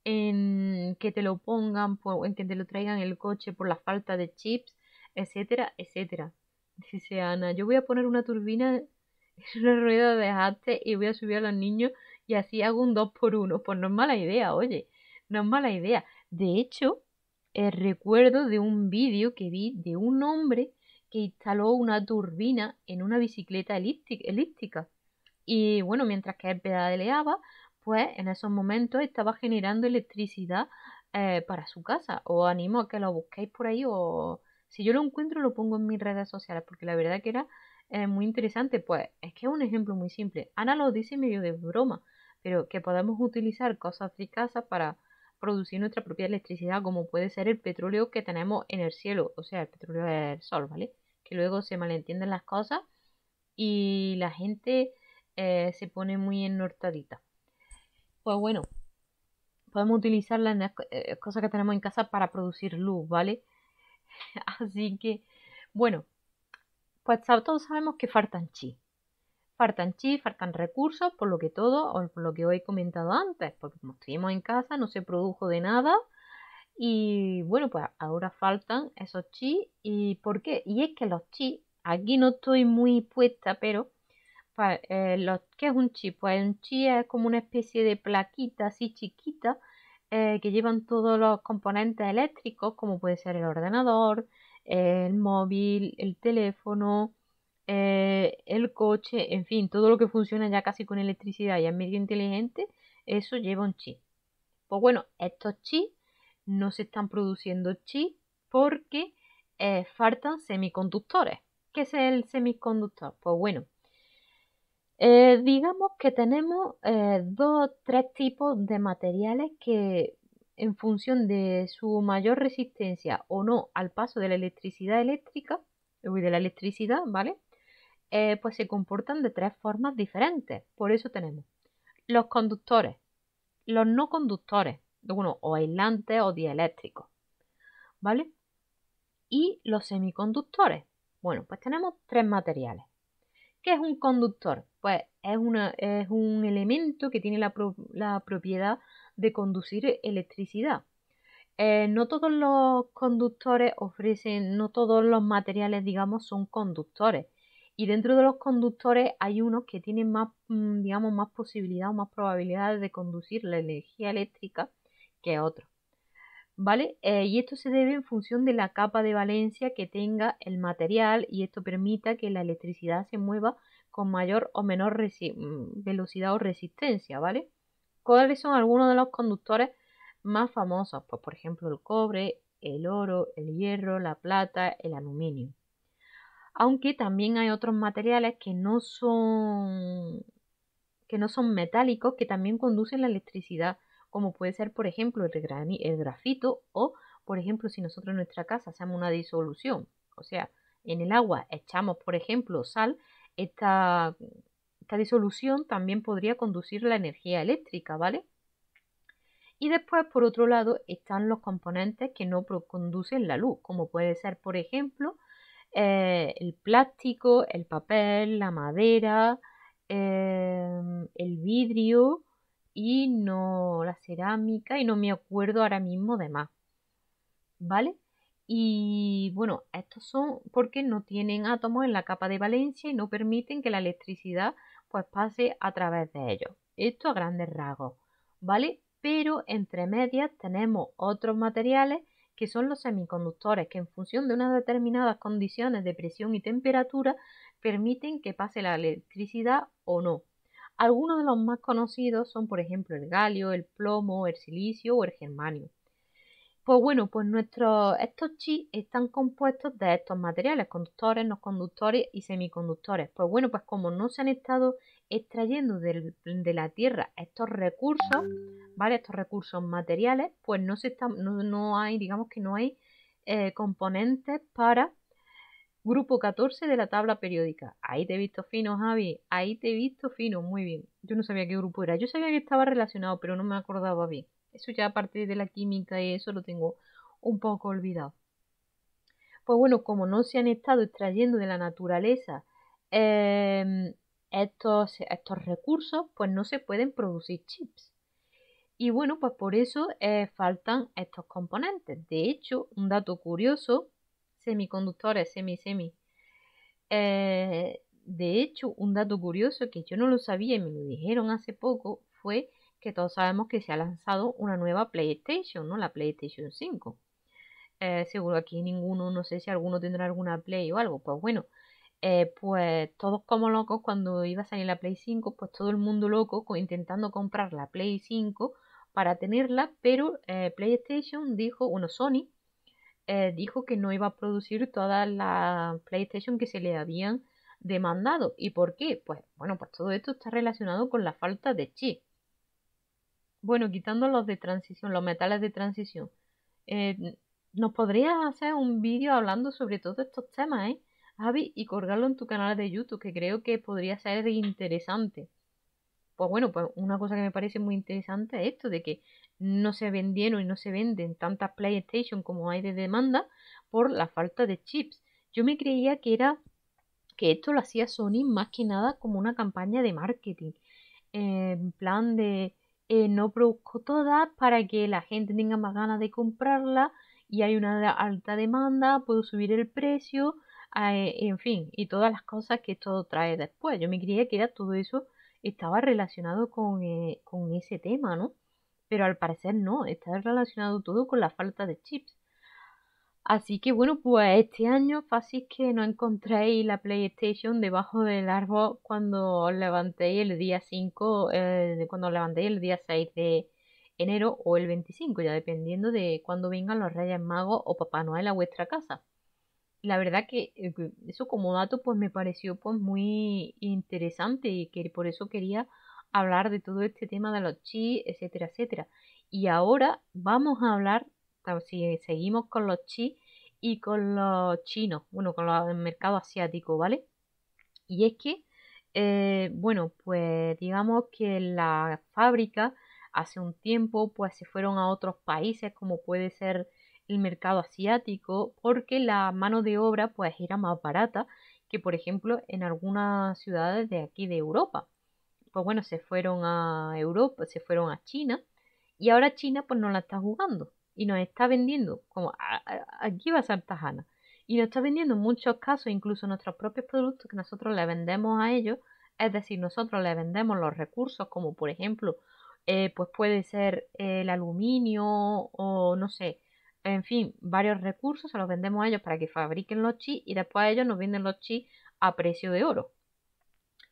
en que te lo pongan, en que te lo traigan el coche por la falta de chips, etcétera, etcétera. Dice Ana, yo voy a poner una turbina en una rueda de arte y voy a subir a los niños y así hago un 2x1. Pues no es mala idea, oye, no es mala idea. De hecho, recuerdo de un vídeo que vi de un hombre que instaló una turbina en una bicicleta elíptica. Y bueno, mientras que él pedaleaba, pues en esos momentos estaba generando electricidad para su casa. Os animo a que lo busquéis por ahí o si yo lo encuentro lo pongo en mis redes sociales porque la verdad que era muy interesante. Pues es que es un ejemplo muy simple. Ana lo dice medio de broma, pero que podemos utilizar cosas de casa para producir nuestra propia electricidad, como puede ser el petróleo que tenemos en el cielo, o sea, el petróleo del sol, ¿vale? Que luego se malentienden las cosas y la gente se pone muy ennortadita. Pues bueno, podemos utilizar las cosas que tenemos en casa para producir luz, ¿vale? Así que, bueno, pues todos sabemos que faltan chips. Faltan chips, faltan recursos, por lo que todo, o por lo que os he comentado antes, porque como estuvimos en casa, no se produjo de nada. Y bueno, pues ahora faltan esos chips. ¿Y por qué? Y es que los chips, aquí no estoy muy puesta, pero pues, ¿qué es un chip? Pues un chip es como una especie de plaquita así chiquita que llevan todos los componentes eléctricos, como puede ser el ordenador, el móvil, el teléfono, el coche, en fin, todo lo que funciona ya casi con electricidad y es medio inteligente, eso lleva un chip. Pues bueno, estos chips no se están produciendo chips porque faltan semiconductores. ¿Qué es el semiconductor? Pues bueno, digamos que tenemos tres tipos de materiales que en función de su mayor resistencia o no al paso de la electricidad eléctrica, de la electricidad, ¿vale? Pues se comportan de tres formas diferentes. Por eso tenemos los conductores, los no conductores, bueno, o aislantes o dieléctricos, ¿vale? Y los semiconductores. Bueno, pues tenemos tres materiales. ¿Qué es un conductor? Pues es un elemento que tiene la propiedad de conducir electricidad. No todos los conductores ofrecen, no todos los materiales, digamos, son conductores. Y dentro de los conductores hay unos que tienen más, digamos, más posibilidad o más probabilidades de conducir la energía eléctrica que otros. ¿Vale? Y esto se debe en función de la capa de valencia que tenga el material y esto permita que la electricidad se mueva con mayor o menor velocidad o resistencia, ¿vale? ¿Cuáles son algunos de los conductores más famosos? Pues por ejemplo el cobre, el oro, el hierro, la plata, el aluminio. Aunque también hay otros materiales que no son metálicos que también conducen la electricidad, como puede ser por ejemplo el grafito o por ejemplo, si nosotros en nuestra casa hacemos una disolución, o sea, en el agua echamos, por ejemplo, sal, esta disolución también podría conducir la energía eléctrica, ¿vale? Y después, por otro lado, están los componentes que no conducen la luz, como puede ser, por ejemplo, el plástico, el papel, la madera, el vidrio y no la cerámica, y no me acuerdo ahora mismo de más, ¿vale? Y bueno, estos son porque no tienen átomos en la capa de valencia y no permiten que la electricidad pues pase a través de ellos. Esto a grandes rasgos, ¿vale? Pero entre medias tenemos otros materiales que son los semiconductores, que en función de unas determinadas condiciones de presión y temperatura permiten que pase la electricidad o no. Algunos de los más conocidos son, por ejemplo, el galio, el plomo, el silicio o el germanio. Pues bueno, pues estos chips están compuestos de estos materiales, conductores, no conductores y semiconductores. Pues bueno, pues como no se han estado extrayendo de la Tierra estos recursos, ¿vale? Estos recursos materiales, pues no hay, digamos que no hay componentes para grupo 14 de la tabla periódica. Ahí te he visto fino, Javi. Ahí te he visto fino, muy bien. Yo no sabía qué grupo era. Yo sabía que estaba relacionado, pero no me acordaba bien. Eso ya aparte de la química y eso lo tengo un poco olvidado. Pues bueno, como no se han estado extrayendo de la naturaleza estos recursos, pues no se pueden producir chips. Y bueno, pues por eso faltan estos componentes. De hecho, un dato curioso, semiconductores, semi. De hecho, un dato curioso que yo no lo sabía y me lo dijeron hace poco fue que todos sabemos que se ha lanzado una nueva PlayStation, ¿no? La PlayStation 5. Seguro aquí ninguno, no sé si alguno tendrá alguna Play o algo. Pues bueno, pues todos como locos cuando iba a salir la Play 5, pues todo el mundo loco intentando comprar la Play 5 para tenerla, pero PlayStation dijo, bueno, Sony dijo que no iba a producir todas las PlayStation que se le habían demandado. ¿Y por qué? Pues bueno, pues todo esto está relacionado con la falta de chip. Bueno, quitando los de transición, los metales de transición. Eh, ¿Nos podrías hacer un vídeo hablando sobre todos estos temas, Javi? Y colgarlo en tu canal de YouTube, que creo que podría ser interesante. Pues bueno, pues una cosa que me parece muy interesante es esto de que no se vendieron y no se venden tantas PlayStation como hay de demanda por la falta de chips. Yo me creía que esto lo hacía Sony más que nada como una campaña de marketing, en plan de no produzco todas para que la gente tenga más ganas de comprarla y hay una alta demanda, puedo subir el precio, en fin, y todas las cosas que esto trae después. Yo me creía que era todo eso estaba relacionado con ese tema, ¿no? Pero al parecer no, está relacionado todo con la falta de chips. Así que bueno, pues este año fácil que no encontréis la PlayStation debajo del árbol cuando os levantéis el día 5, cuando os levantéis el día 6 de enero o el 25, ya dependiendo de cuándo vengan los Reyes Magos o Papá Noel a vuestra casa. La verdad que eso como dato pues me pareció pues muy interesante y que por eso quería hablar de todo este tema de los chips, etcétera, etcétera. Y ahora vamos a hablar, si seguimos con los chips y con los chinos, bueno, con los mercados asiáticos, ¿vale? Y es que, bueno, pues digamos que las fábricas hace un tiempo pues se fueron a otros países como puede ser el mercado asiático porque la mano de obra pues era más barata que por ejemplo en algunas ciudades de aquí de Europa. Pues bueno, se fueron a Europa, se fueron a China y ahora China pues nos la está jugando y nos está vendiendo, como aquí va a ser Tajana, y nos está vendiendo en muchos casos incluso nuestros propios productos que nosotros le vendemos a ellos, es decir, nosotros le vendemos los recursos como por ejemplo, pues puede ser el aluminio o no sé, en fin, varios recursos se los vendemos a ellos para que fabriquen los chips y después ellos nos venden los chips a precio de oro.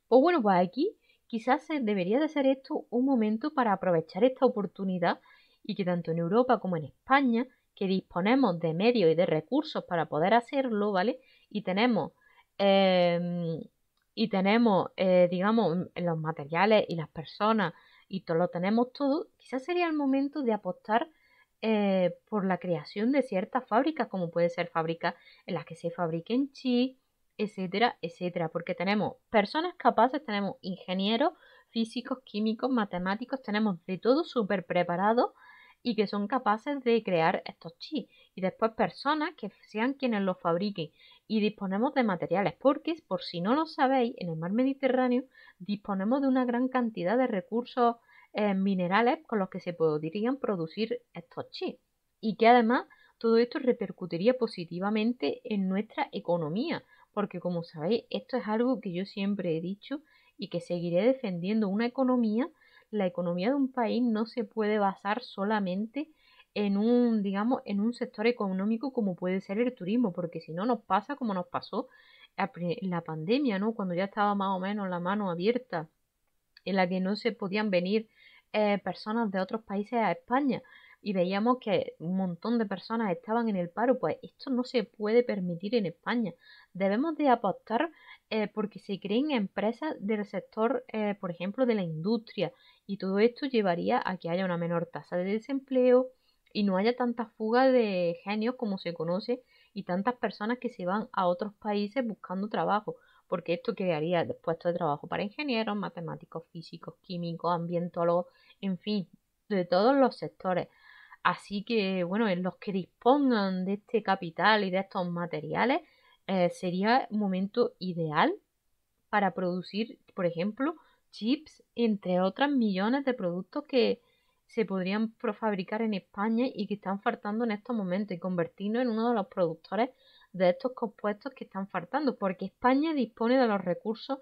Pues bueno, pues aquí quizás debería de ser esto un momento para aprovechar esta oportunidad y que tanto en Europa como en España, que disponemos de medios y de recursos para poder hacerlo, ¿vale? Y tenemos, eh, digamos, los materiales y las personas y todo lo tenemos todo, quizás sería el momento de apostar por la creación de ciertas fábricas, como puede ser fábricas en las que se fabriquen chips, etcétera, etcétera, porque tenemos personas capaces, tenemos ingenieros, físicos, químicos, matemáticos, tenemos de todo súper preparado y que son capaces de crear estos chips. Y después personas que sean quienes los fabriquen. Y disponemos de materiales, porque por si no lo sabéis, en el mar Mediterráneo disponemos de una gran cantidad de recursos minerales con los que se podrían producir estos chips. Y que además todo esto repercutiría positivamente en nuestra economía, porque como sabéis, esto es algo que yo siempre he dicho y que seguiré defendiendo. La economía de un país no se puede basar solamente en un, digamos, en un sector económico como puede ser el turismo, porque si no nos pasa como nos pasó la pandemia, ¿no? Cuando ya estaba más o menos la mano abierta, en la que no se podían venir personas de otros países a España y veíamos que un montón de personas estaban en el paro, pues esto no se puede permitir en España. Debemos de apostar porque se creen empresas del sector, por ejemplo, de la industria, y todo esto llevaría a que haya una menor tasa de desempleo y no haya tanta fuga de genios como se conoce y tantas personas que se van a otros países buscando trabajo, porque esto crearía puestos de trabajo para ingenieros, matemáticos, físicos, químicos, ambientólogos, en fin, de todos los sectores. Así que, bueno, en los que dispongan de este capital y de estos materiales, sería un momento ideal para producir, por ejemplo, chips, entre otras millones de productos que se podrían fabricar en España y que están faltando en estos momentos, y convertirnos en uno de los productores de estos compuestos que están faltando, porque España dispone de los recursos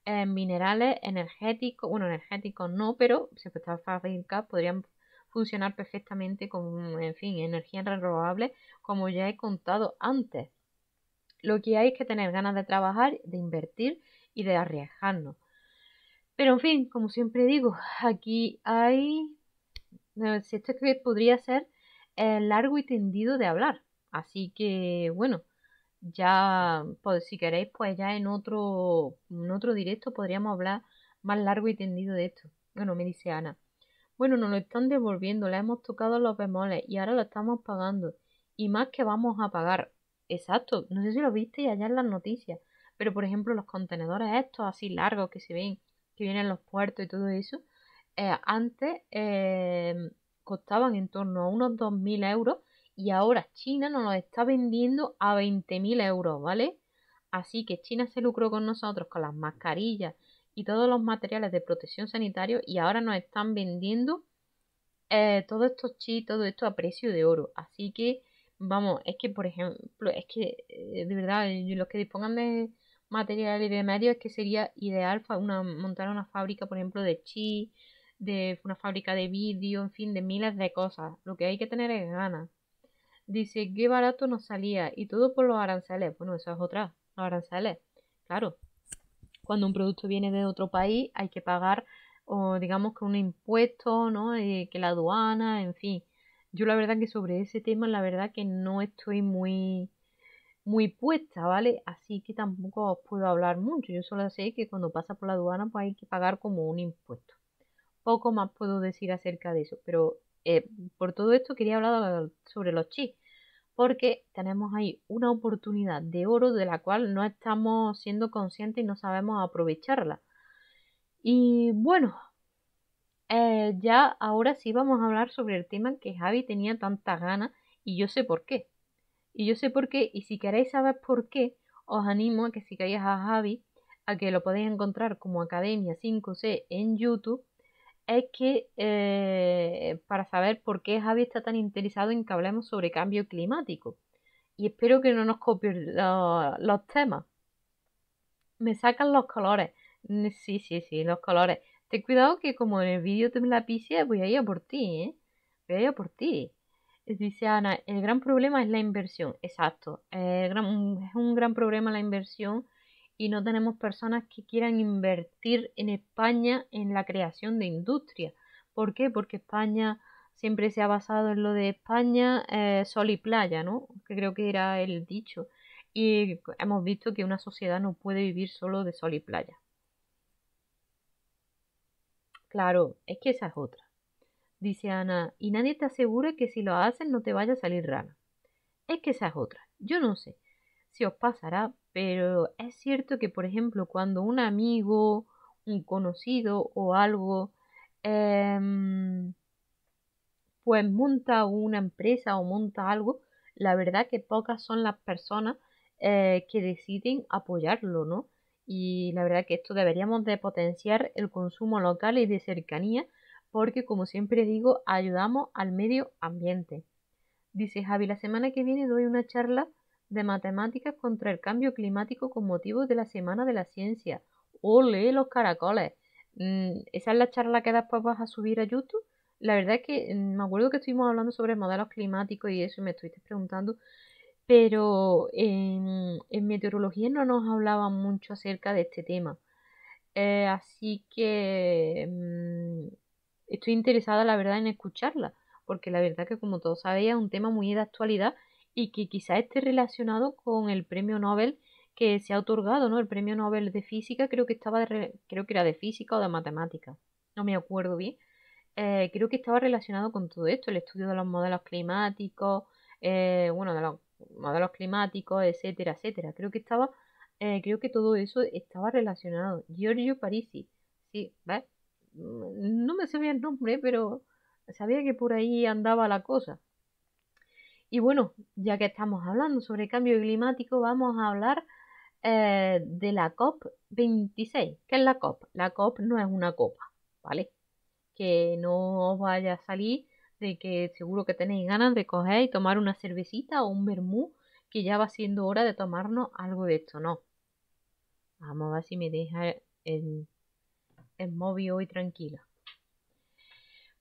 minerales energéticos, bueno, energéticos no, pero se pueden fabricar, podrían funcionar perfectamente con, en fin, energías renovables, como ya he contado antes. Lo que hay es que tener ganas de trabajar, de invertir y de arriesgarnos. Pero en fin, como siempre digo, aquí hay... Si esto es que podría ser largo y tendido de hablar. Así que, bueno, ya, pues, si queréis, pues ya en otro directo podríamos hablar más largo y tendido de esto. Bueno, me dice Ana. Bueno, nos lo están devolviendo, le hemos tocado los bemoles y ahora lo estamos pagando. Y más que vamos a pagar. Exacto, no sé si lo visteis allá en las noticias, pero por ejemplo los contenedores estos así largos que se ven, que vienen en los puertos y todo eso, antes costaban en torno a unos 2.000 euros y ahora China nos los está vendiendo a 20.000 euros, ¿vale? Así que China se lucró con nosotros con las mascarillas y todos los materiales de protección sanitario y ahora nos están vendiendo todos estos chips, todo esto a precio de oro. Así que, vamos, es que, por ejemplo, es que, de verdad, los que dispongan de material y de medios, es que sería ideal montar una fábrica, por ejemplo, de chips, de una fábrica de vídeo, en fin, de miles de cosas. Lo que hay que tener es ganas. Dice, qué barato nos salía y todo por los aranceles. Bueno, eso es otra, los aranceles. Claro, cuando un producto viene de otro país hay que pagar, o digamos que un impuesto, ¿no? Que la aduana, en fin. Yo la verdad que sobre ese tema, la verdad que no estoy muy puesta, ¿vale? Así que tampoco os puedo hablar mucho. Yo solo sé que cuando pasa por la aduana pues hay que pagar como un impuesto. Poco más puedo decir acerca de eso, pero por todo esto quería hablar sobre los chips, porque tenemos ahí una oportunidad de oro de la cual no estamos siendo conscientes y no sabemos aprovecharla. Y bueno, ya ahora sí vamos a hablar sobre el tema que Javi tenía tantas ganas y yo sé por qué. Y yo sé por qué, y si queréis saber por qué, os animo a que sigáis a Javi, a que lo podéis encontrar como Academia 5C en YouTube. Es que para saber por qué Javi está tan interesado en que hablemos sobre cambio climático. Y espero que no nos copien los temas. Me sacan los colores. Sí, sí, sí, los colores. Ten cuidado que como en el vídeo te me la pise, voy a ir a por ti, ¿eh? Voy a ir a por ti. Dice Ana, el gran problema es la inversión. Exacto. Es un gran problema la inversión y no tenemos personas que quieran invertir en España en la creación de industria. ¿Por qué? Porque España siempre se ha basado en lo de España, sol y playa, ¿no? Que creo que era el dicho. Y hemos visto que una sociedad no puede vivir solo de sol y playa. Claro, es que esa es otra. Dice Ana, y nadie te asegura que si lo haces no te vaya a salir rana. Es que esa es otra. Yo no sé si os pasará, pero es cierto que, por ejemplo, cuando un amigo, un conocido o algo, em, pues monta una empresa o monta algo, la verdad que pocas son las personas que deciden apoyarlo, ¿no? Y la verdad que esto deberíamos de potenciar el consumo local y de cercanía, porque como siempre digo, ayudamos al medio ambiente. Dice Javi, la semana que viene doy una charla de matemáticas contra el cambio climático con motivo de la Semana de la Ciencia. ¡Ole, los caracoles! Esa es la charla que después vas a subir a YouTube. La verdad es que me acuerdo que estuvimos hablando sobre modelos climáticos y eso, y me estuviste preguntando, pero en meteorología no nos hablaban mucho acerca de este tema. Así que estoy interesada, la verdad, en escucharla, porque la verdad que, como todos sabéis, es un tema muy de actualidad y que quizá esté relacionado con el premio Nobel que se ha otorgado, ¿no? El premio Nobel de Física, creo que creo que era de Física o de Matemáticas, no me acuerdo bien. Creo que estaba relacionado con todo esto, el estudio de los modelos climáticos, bueno, de los modelos climáticos, etcétera, etcétera. Creo que todo eso estaba relacionado. Giorgio Parisi, sí, ¿ves? No me sabía el nombre, pero sabía que por ahí andaba la cosa. Y bueno, ya que estamos hablando sobre cambio climático, vamos a hablar de la COP26. ¿Qué es la COP? La COP no es una copa, ¿vale? Que no os vaya a salir de que seguro que tenéis ganas de coger y tomar una cervecita o un vermú, que ya va siendo hora de tomarnos algo de esto, no. Vamos a ver si me deja el móvil hoy tranquila.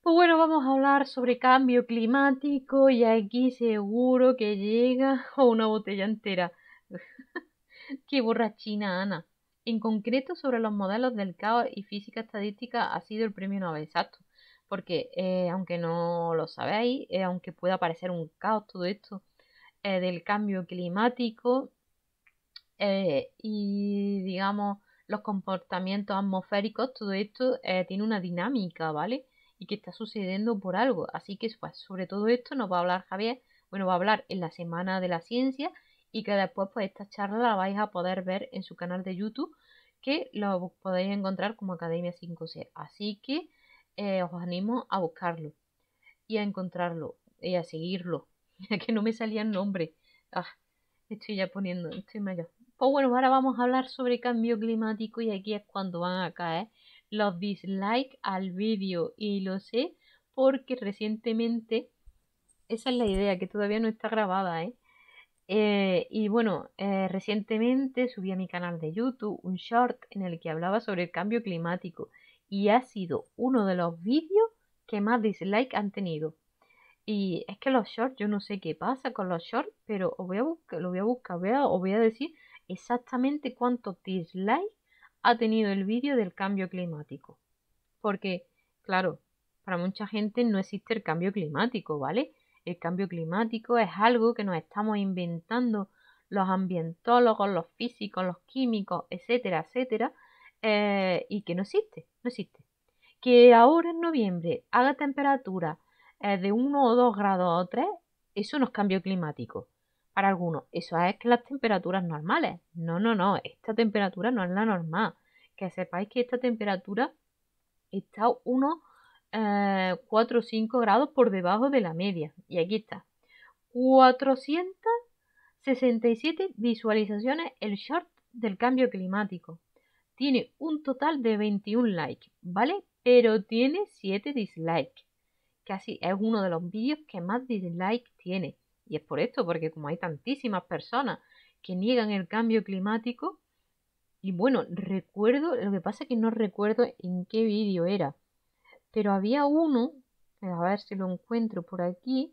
Pues bueno, vamos a hablar sobre cambio climático y aquí seguro que llega una botella entera. Qué borrachina, Ana. En concreto, sobre los modelos del caos y física estadística ha sido el premio Nobel, exacto. Porque, aunque no lo sabéis, aunque pueda parecer un caos todo esto del cambio climático y, digamos, los comportamientos atmosféricos, todo esto tiene una dinámica, ¿vale? Y que está sucediendo por algo. Así que, pues, sobre todo esto nos va a hablar Javier, bueno, va a hablar en la Semana de la Ciencia y que después, pues, esta charla la vais a poder ver en su canal de YouTube, que lo podéis encontrar como Academia 5C. Así que os animo a buscarlo y a encontrarlo y a seguirlo, ya que no me salía el nombre. Ah, estoy mayor. Pues bueno, ahora vamos a hablar sobre cambio climático y aquí es cuando van a caer los dislikes al vídeo y lo sé porque recientemente, esa es la idea que todavía no está grabada, ¿eh? Y bueno, recientemente subí a mi canal de YouTube un short en el que hablaba sobre el cambio climático y ha sido uno de los vídeos que más dislikes han tenido. Y es que los shorts, yo no sé qué pasa con los shorts, pero os voy a buscar, lo voy a buscar, os voy a decir exactamente cuántos dislikes ha tenido el vídeo del cambio climático. Porque, claro, para mucha gente no existe el cambio climático, ¿vale? El cambio climático es algo que nos estamos inventando los ambientólogos, los físicos, los químicos, etcétera, etcétera, y que no existe, no existe. Que ahora en noviembre haga temperatura de 1 o 2 grados o 3, eso no es cambio climático. Para algunos, eso es que las temperaturas normales. No, no, no, esta temperatura no es la normal. Que sepáis que esta temperatura está unos 4 o 5 grados por debajo de la media. Y aquí está. 467 visualizaciones el short del cambio climático. Tiene un total de 21 likes, ¿vale? Pero tiene 7 dislikes. Casi es uno de los vídeos que más dislikes tiene. Y es por esto, porque como hay tantísimas personas que niegan el cambio climático, y bueno, recuerdo, lo que pasa es que no recuerdo en qué vídeo era, pero había uno, a ver si lo encuentro por aquí.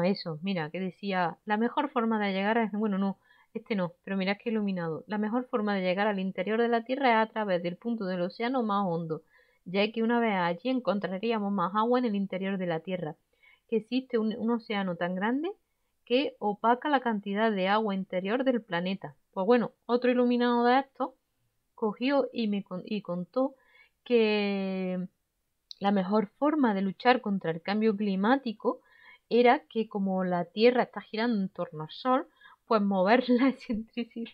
Eso, mira, que decía, la mejor forma de llegar a... Bueno, no, este no, pero mira que iluminado. La mejor forma de llegar al interior de la Tierra es a través del punto del océano más hondo, ya que una vez allí encontraríamos más agua en el interior de la Tierra, que existe un océano tan grande que opaca la cantidad de agua interior del planeta. Pues bueno, otro iluminado de estos cogió y contó que la mejor forma de luchar contra el cambio climático era que como la Tierra está girando en torno al Sol, pues mover la excentricidad,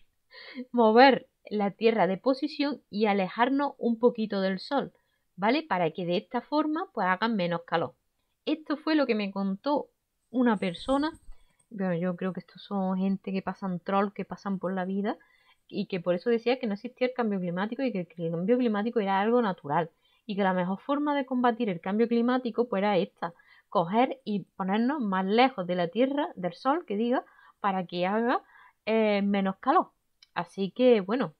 mover la Tierra de posición y alejarnos un poquito del Sol, ¿vale? Para que de esta forma pues hagan menos calor. Esto fue lo que me contó una persona. Bueno, yo creo que estos son gente que pasan troll, que pasan por la vida y que por eso decía que no existía el cambio climático y que el cambio climático era algo natural y que la mejor forma de combatir el cambio climático pues era esta, coger y ponernos más lejos de la Tierra, del Sol, que diga, para que haga menos calor. Así que bueno,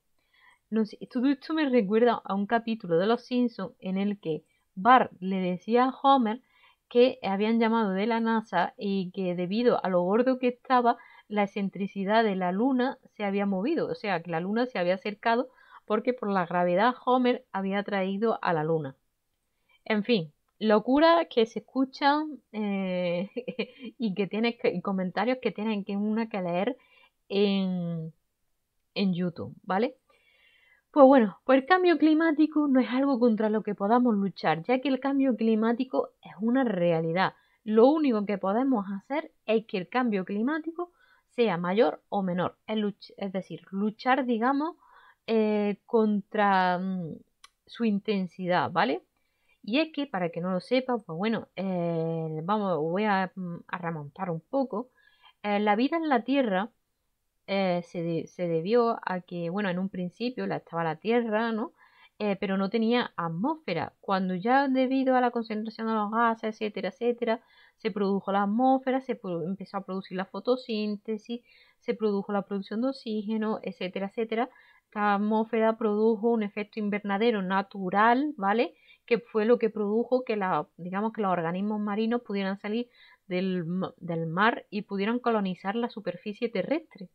no sé, todo esto me recuerda a un capítulo de Los Simpsons en el que Bart le decía a Homer que habían llamado de la NASA y que debido a lo gordo que estaba, la excentricidad de la Luna se había movido, o sea, que la Luna se había acercado porque por la gravedad Homer había atraído a la Luna. En fin, locuras que se escuchan y que tienes y comentarios que tienen que una que leer en, en YouTube, ¿vale? Pues bueno, pues el cambio climático no es algo contra lo que podamos luchar, ya que el cambio climático es una realidad. Lo único que podemos hacer es que el cambio climático sea mayor o menor, es decir, luchar, digamos, contra su intensidad, ¿vale? Y es que, para que no lo sepa, pues bueno, voy a remontar un poco. La vida en la Tierra se debió a que, bueno, en un principio estaba la Tierra, ¿no? Pero no tenía atmósfera. Cuando ya debido a la concentración de los gases, etcétera, etcétera, se produjo la atmósfera, empezó a producir la fotosíntesis, se produjo la producción de oxígeno, etcétera, etcétera. La atmósfera produjo un efecto invernadero natural, ¿vale? Que fue lo que produjo que digamos que los organismos marinos pudieran salir del mar y pudieran colonizar la superficie terrestre.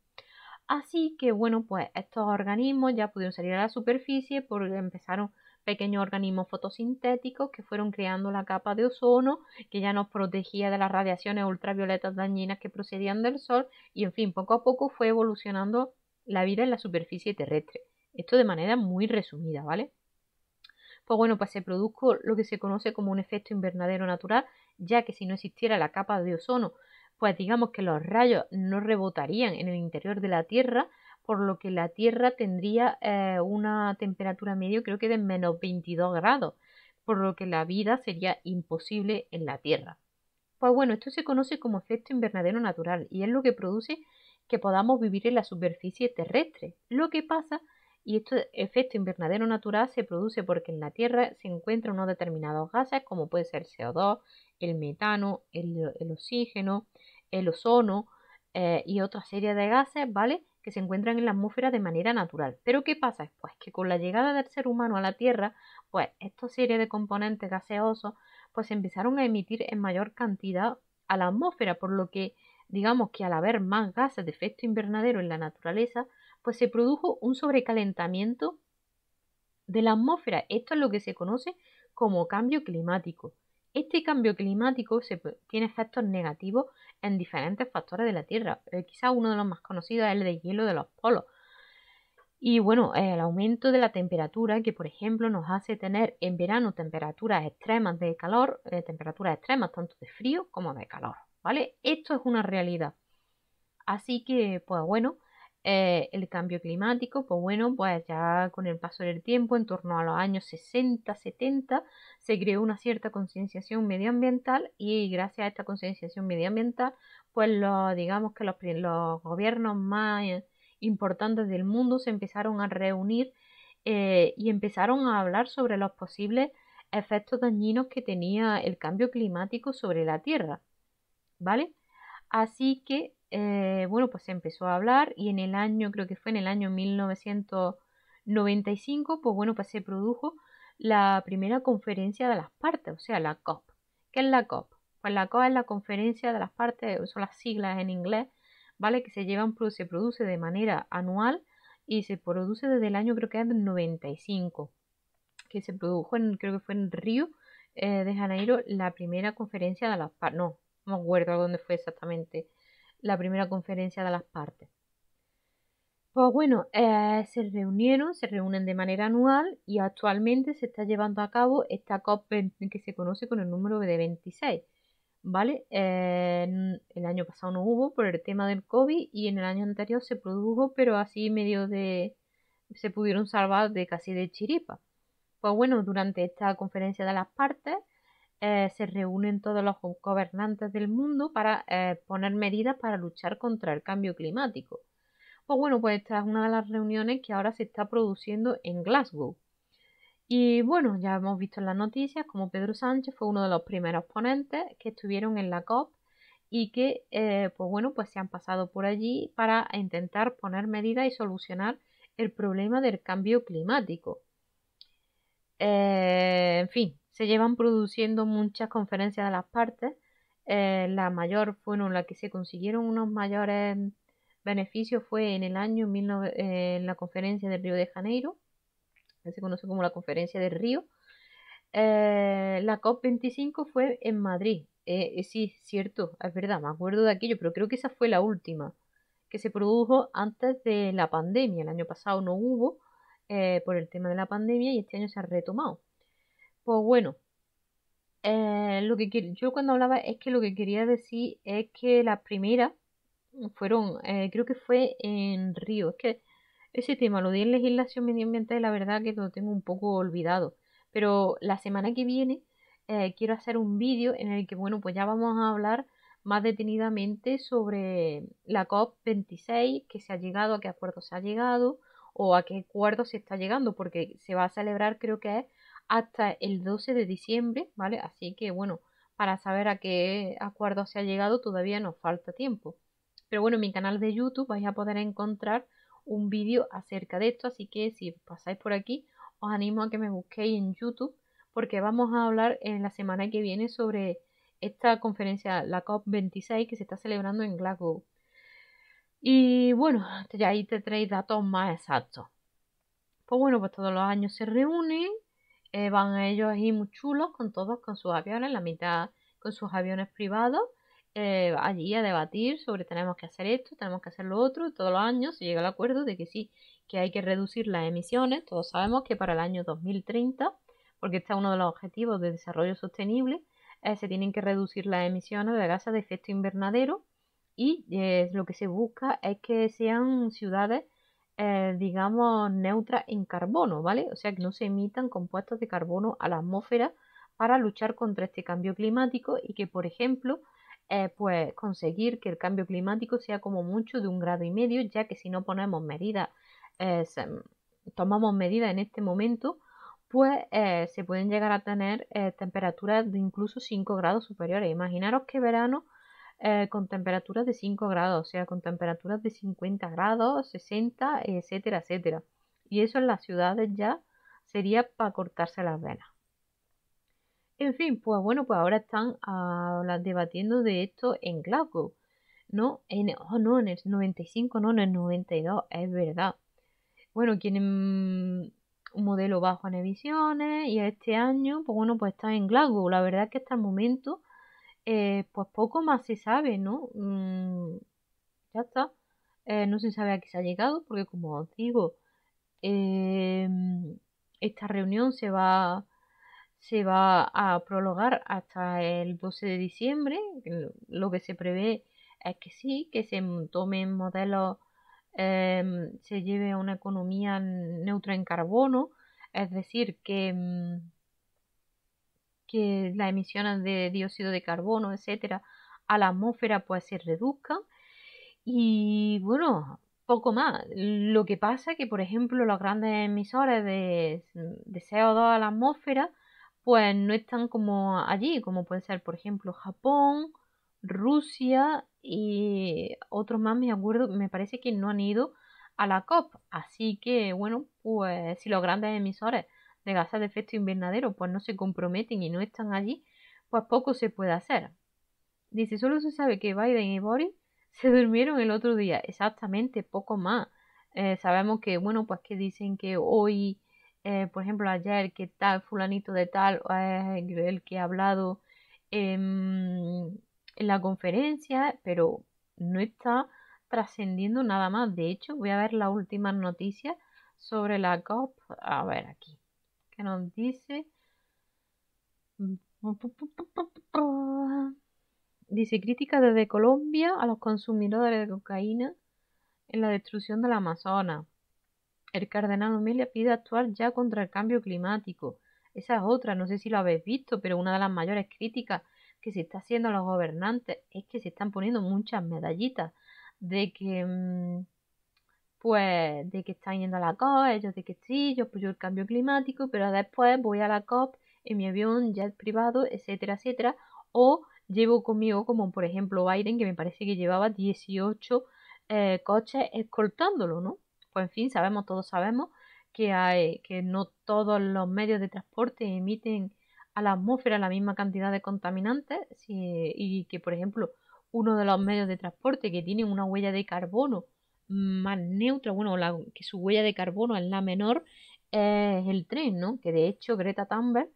Así que bueno, pues estos organismos ya pudieron salir a la superficie porque empezaron pequeños organismos fotosintéticos que fueron creando la capa de ozono que ya nos protegía de las radiaciones ultravioletas dañinas que procedían del Sol y en fin, poco a poco fue evolucionando la vida en la superficie terrestre. Esto de manera muy resumida, ¿vale? Pues bueno, pues se produjo lo que se conoce como un efecto invernadero natural, ya que si no existiera la capa de ozono, pues digamos que los rayos no rebotarían en el interior de la Tierra, por lo que la Tierra tendría una temperatura media creo que de menos 22 grados, por lo que la vida sería imposible en la Tierra. Pues bueno, esto se conoce como efecto invernadero natural y es lo que produce que podamos vivir en la superficie terrestre. Lo que pasa, y este efecto invernadero natural se produce porque en la Tierra se encuentran unos determinados gases como puede ser el CO2, el metano, el oxígeno, el ozono y otra serie de gases, ¿vale? Que se encuentran en la atmósfera de manera natural. Pero ¿qué pasa? Pues que con la llegada del ser humano a la Tierra, pues esta serie de componentes gaseosos pues se empezaron a emitir en mayor cantidad a la atmósfera, por lo que digamos que al haber más gases de efecto invernadero en la naturaleza, pues se produjo un sobrecalentamiento de la atmósfera. Esto es lo que se conoce como cambio climático. Este cambio climático tiene efectos negativos en diferentes factores de la Tierra. Quizá uno de los más conocidos es el de hielo de los polos. Y bueno, el aumento de la temperatura que, por ejemplo, nos hace tener en verano temperaturas extremas de calor, temperaturas extremas tanto de frío como de calor, ¿vale? Esto es una realidad. Así que, pues bueno, el cambio climático, pues bueno, pues ya con el paso del tiempo, en torno a los años 60, 70, se creó una cierta concienciación medioambiental y gracias a esta concienciación medioambiental, pues digamos que los gobiernos más importantes del mundo se empezaron a reunir y empezaron a hablar sobre los posibles efectos dañinos que tenía el cambio climático sobre la Tierra, ¿vale? Así que, bueno, pues se empezó a hablar y en el año, creo que fue en el año 1995, pues bueno, pues se produjo la primera conferencia de las partes, o sea, la COP. ¿Qué es la COP? Pues la COP es la conferencia de las partes, son las siglas en inglés, ¿vale? Que se produce de manera anual y se produce desde el año, creo que es del 95, que se produjo creo que fue en Río de Janeiro, la primera conferencia de las partes, no me acuerdo dónde fue exactamente la primera conferencia de las partes. Pues bueno, se reúnen de manera anual y actualmente se está llevando a cabo esta COP20 que se conoce con el número de 26, ¿vale? El año pasado no hubo por el tema del COVID y en el año anterior se produjo, pero así se pudieron salvar de casi de chiripa. Pues bueno, durante esta conferencia de las partes se reúnen todos los gobernantes del mundo para poner medidas para luchar contra el cambio climático. Pues bueno, pues esta es una de las reuniones que ahora se está produciendo en Glasgow. Y bueno, ya hemos visto en las noticias como Pedro Sánchez fue uno de los primeros ponentes que estuvieron en la COP y que, pues bueno, pues se han pasado por allí para intentar poner medidas y solucionar el problema del cambio climático. En fin, se llevan produciendo muchas conferencias de las partes. La mayor, bueno, la que se consiguieron unos mayores beneficios fue en el año en la conferencia de Río de Janeiro, que se conoce como la conferencia de Río. La COP25 fue en Madrid. Sí, cierto, es verdad, me acuerdo de aquello, pero creo que esa fue la última que se produjo antes de la pandemia. El año pasado no hubo por el tema de la pandemia y este año se ha retomado. Pues bueno, yo cuando hablaba es que lo que quería decir es que las primeras fueron, creo que fue en Río. Es que ese tema, lo de legislación medioambiental, la verdad que lo tengo un poco olvidado. Pero la semana que viene quiero hacer un vídeo en el que, bueno, pues ya vamos a hablar más detenidamente sobre la COP26, que se ha llegado, a qué acuerdo se ha llegado o a qué acuerdo se está llegando, porque se va a celebrar, creo que es hasta el 12 de diciembre, ¿vale? Así que, bueno, para saber a qué acuerdo se ha llegado todavía nos falta tiempo. Pero bueno, en mi canal de YouTube vais a poder encontrar un vídeo acerca de esto, así que si pasáis por aquí, os animo a que me busquéis en YouTube, porque vamos a hablar en la semana que viene sobre esta conferencia, la COP26, que se está celebrando en Glasgow. Y bueno, ya ahí te traéis datos más exactos. Pues bueno, pues todos los años se reúnen, van ellos ahí muy chulos, con todos, con sus aviones, la mitad con sus aviones privados, allí a debatir sobre tenemos que hacer esto, tenemos que hacer lo otro, y todos los años se llega al acuerdo de que sí, que hay que reducir las emisiones. Todos sabemos que para el año 2030, porque este es uno de los objetivos de desarrollo sostenible, se tienen que reducir las emisiones de gases de efecto invernadero y lo que se busca es que sean ciudades digamos, neutras en carbono, ¿vale? O sea, que no se emitan compuestos de carbono a la atmósfera para luchar contra este cambio climático y que, por ejemplo, pues conseguir que el cambio climático sea como mucho de 1,5 grados, ya que si no ponemos medidas, eh, se- tomamos medidas en este momento, pues se pueden llegar a tener temperaturas de incluso 5 grados superiores. Imaginaros que verano con temperaturas de 5 grados, o sea, con temperaturas de 50 grados, 60, etcétera, etcétera. Y eso en las ciudades ya sería para cortarse las venas. En fin, pues bueno, pues ahora están debatiendo de esto en Glasgow, ¿no? No, en el 95, no, en el 92, es verdad. Bueno, quieren un modelo bajo en emisiones y este año, pues bueno, pues está en Glasgow. La verdad es que hasta el momento pues poco más se sabe, ¿no? Ya está. No se sabe a qué se ha llegado, porque como os digo, esta reunión se va a prolongar hasta el 12 de diciembre. Lo que se prevé es que sí, que se tomen modelos, se lleve a una economía neutra en carbono, es decir, que las emisiones de dióxido de carbono, etcétera, a la atmósfera pues se reduzcan y bueno, poco más. Lo que pasa es que, por ejemplo, los grandes emisores de CO2 a la atmósfera pues no están como allí, como puede ser, por ejemplo, Japón, Rusia y otros más, me acuerdo, me parece que no han ido a la COP. Así que, bueno, pues si los grandes emisores de gases de efecto invernadero pues no se comprometen y no están allí, pues poco se puede hacer. Dice, solo se sabe que Biden y Boris se durmieron el otro día, exactamente, poco más. Sabemos que, bueno, pues que dicen que hoy, por ejemplo, ayer, que tal fulanito de tal es el que ha hablado en la conferencia, pero no está trascendiendo nada más. De hecho, voy a ver las últimas noticias sobre la COP. A ver aquí, ¿qué nos dice? Dice crítica desde Colombia a los consumidores de cocaína en la destrucción del Amazonas. El cardenal Omelia pide actuar ya contra el cambio climático. Esa es otra, no sé si lo habéis visto, pero una de las mayores críticas que se está haciendo a los gobernantes es que se están poniendo muchas medallitas de que, pues, de que están yendo a la COP, ellos de que sí, yo apoyo el cambio climático, pero después voy a la COP en mi avión, jet privado, etcétera, etcétera, o llevo conmigo, como por ejemplo Biden, que me parece que llevaba 18 coches escoltándolo, ¿no? Pues en fin, todos sabemos que no todos los medios de transporte emiten a la atmósfera la misma cantidad de contaminantes y que, por ejemplo, uno de los medios de transporte que tiene una huella de carbono más neutra, bueno, que su huella de carbono es la menor, es el tren, ¿no? Que de hecho Greta Thunberg,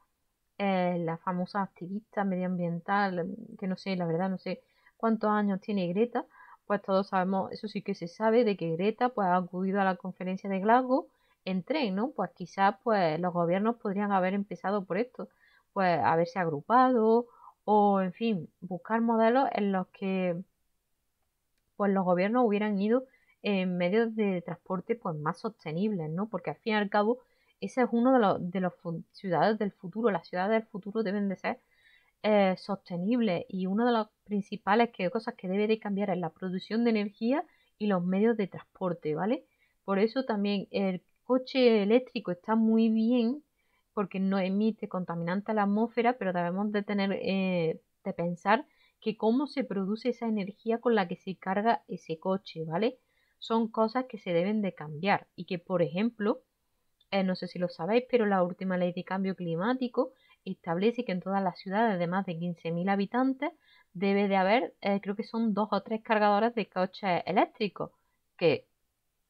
la famosa activista medioambiental, que no sé, la verdad, no sé cuántos años tiene Greta, pues todos sabemos, eso sí que se sabe, de que Greta pues ha acudido a la conferencia de Glasgow en tren, ¿no? Pues quizás pues los gobiernos podrían haber empezado por esto, pues haberse agrupado o, en fin, buscar modelos en los que pues los gobiernos hubieran ido en medios de transporte pues más sostenibles, ¿no? Porque al fin y al cabo ese es uno de los ciudades del futuro. Las ciudades del futuro deben de ser sostenibles y una de las principales cosas que debe de cambiar es la producción de energía y los medios de transporte, ¿vale? Por eso también el coche eléctrico está muy bien porque no emite contaminante a la atmósfera, pero debemos de tener de pensar que cómo se produce esa energía con la que se carga ese coche, ¿vale? Son cosas que se deben de cambiar y que, por ejemplo, no sé si lo sabéis, pero la última ley de cambio climático establece que en todas las ciudades de más de 15.000 habitantes debe de haber, creo que son 2 o 3 cargadores de coches eléctricos, que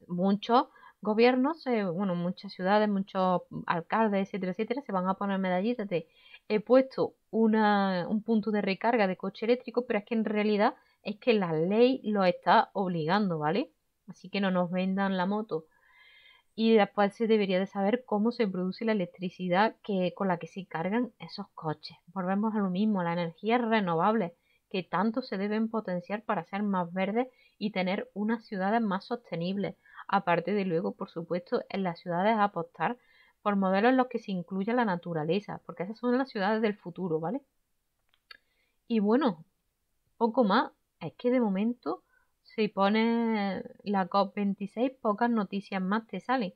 muchos gobiernos, bueno, muchas ciudades, muchos alcaldes, etcétera, etcétera, se van a poner medallitas de he puesto un punto de recarga de coche eléctrico, pero es que en realidad es que la ley lo está obligando, ¿vale? Así que no nos vendan la moto. Y después se debería de saber cómo se produce la electricidad con la que se cargan esos coches. Volvemos a lo mismo, las energías renovables que tanto se deben potenciar para ser más verdes y tener unas ciudades más sostenibles. Aparte de luego, por supuesto, en las ciudades apostar por modelos en los que se incluya la naturaleza, porque esas son las ciudades del futuro, ¿vale? Y bueno, poco más. Es que de momento, si pones la COP26, pocas noticias más te salen.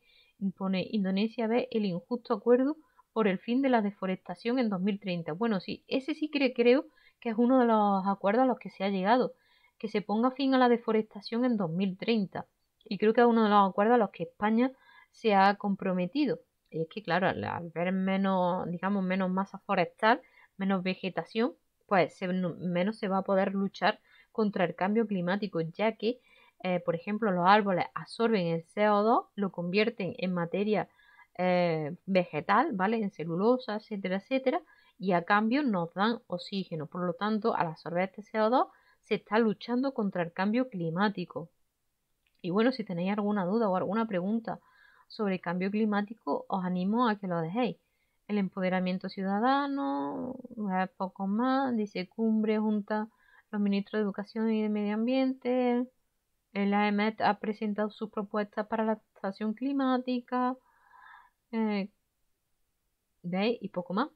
Pone Indonesia ve el injusto acuerdo por el fin de la deforestación en 2030. Bueno, sí, ese sí creo que es uno de los acuerdos a los que se ha llegado, que se ponga fin a la deforestación en 2030. Y creo que es uno de los acuerdos a los que España se ha comprometido. Y es que, claro, al ver menos, digamos, menos masa forestal, menos vegetación, pues menos se va a poder luchar contra el cambio climático, ya que, por ejemplo, los árboles absorben el CO2, lo convierten en materia vegetal, ¿vale? En celulosa, etcétera, etcétera, y a cambio nos dan oxígeno. Por lo tanto, al absorber este CO2, se está luchando contra el cambio climático. Y bueno, si tenéis alguna duda o alguna pregunta sobre cambio climático, os animo a que lo dejéis. El empoderamiento ciudadano, poco más, dice cumbre junta los ministros de Educación y de Medio Ambiente. El AEMET ha presentado sus propuestas para la adaptación climática. Eh, ¿Veis? Y poco más.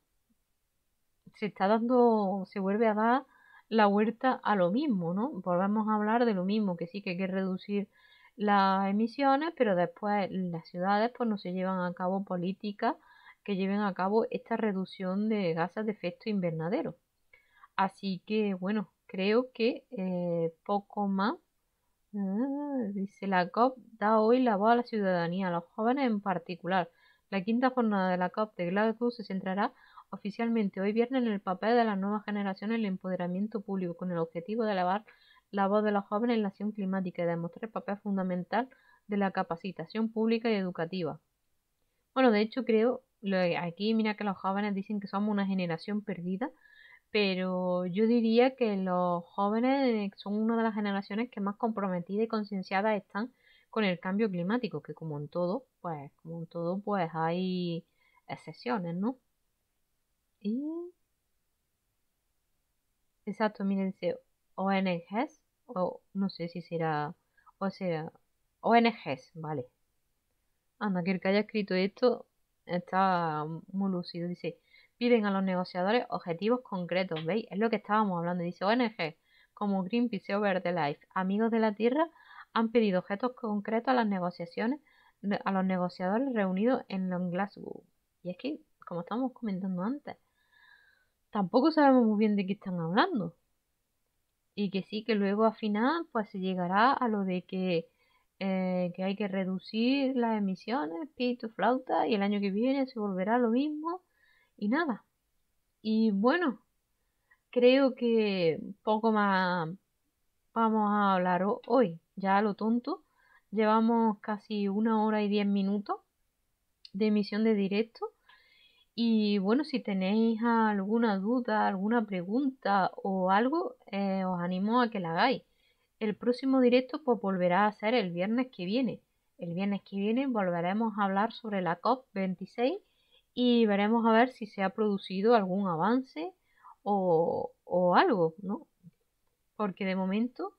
Se vuelve a dar la vuelta a lo mismo, ¿no? Volvemos a hablar de lo mismo, que sí que hay que reducir las emisiones, pero después las ciudades pues no se llevan a cabo políticas que lleven a cabo esta reducción de gases de efecto invernadero. Así que bueno, creo que poco más. Dice la COP da hoy la voz a la ciudadanía, a los jóvenes en particular. La quinta jornada de la COP de Glasgow se centrará oficialmente hoy viernes en el papel de las nuevas generaciones en el empoderamiento público, con el objetivo de elevar la voz de los jóvenes en la acción climática y demostrar el papel fundamental de la capacitación pública y educativa. Bueno, de hecho creo, aquí mira que los jóvenes dicen que somos una generación perdida, pero yo diría que los jóvenes son una de las generaciones que más comprometidas y concienciadas están con el cambio climático, que como en todo, pues hay excepciones, ¿no? Y exacto, mire, dice ONGs, o no sé si será, o sea, ONGs, vale. Anda, que el que haya escrito esto está muy lúcido. Dice, piden a los negociadores objetivos concretos, ¿veis? Es lo que estábamos hablando. Dice, ONG, como Greenpeace o Verde Life, Amigos de la Tierra, han pedido objetos concretos a las negociaciones, a los negociadores reunidos en Glasgow. Y es que, como estábamos comentando antes, tampoco sabemos muy bien de qué están hablando. Y que sí, que luego al final pues se llegará a lo de que hay que reducir las emisiones, pito, flauta, y el año que viene se volverá lo mismo y nada. Y bueno, creo que poco más vamos a hablar hoy, ya a lo tonto. Llevamos casi 1 hora y 10 minutos de emisión de directo. Y bueno, si tenéis alguna duda, alguna pregunta o algo, os animo a que la hagáis. El próximo directo pues volverá a ser el viernes que viene. El viernes que viene volveremos a hablar sobre la COP26 y veremos a ver si se ha producido algún avance o algo, ¿no? Porque de momento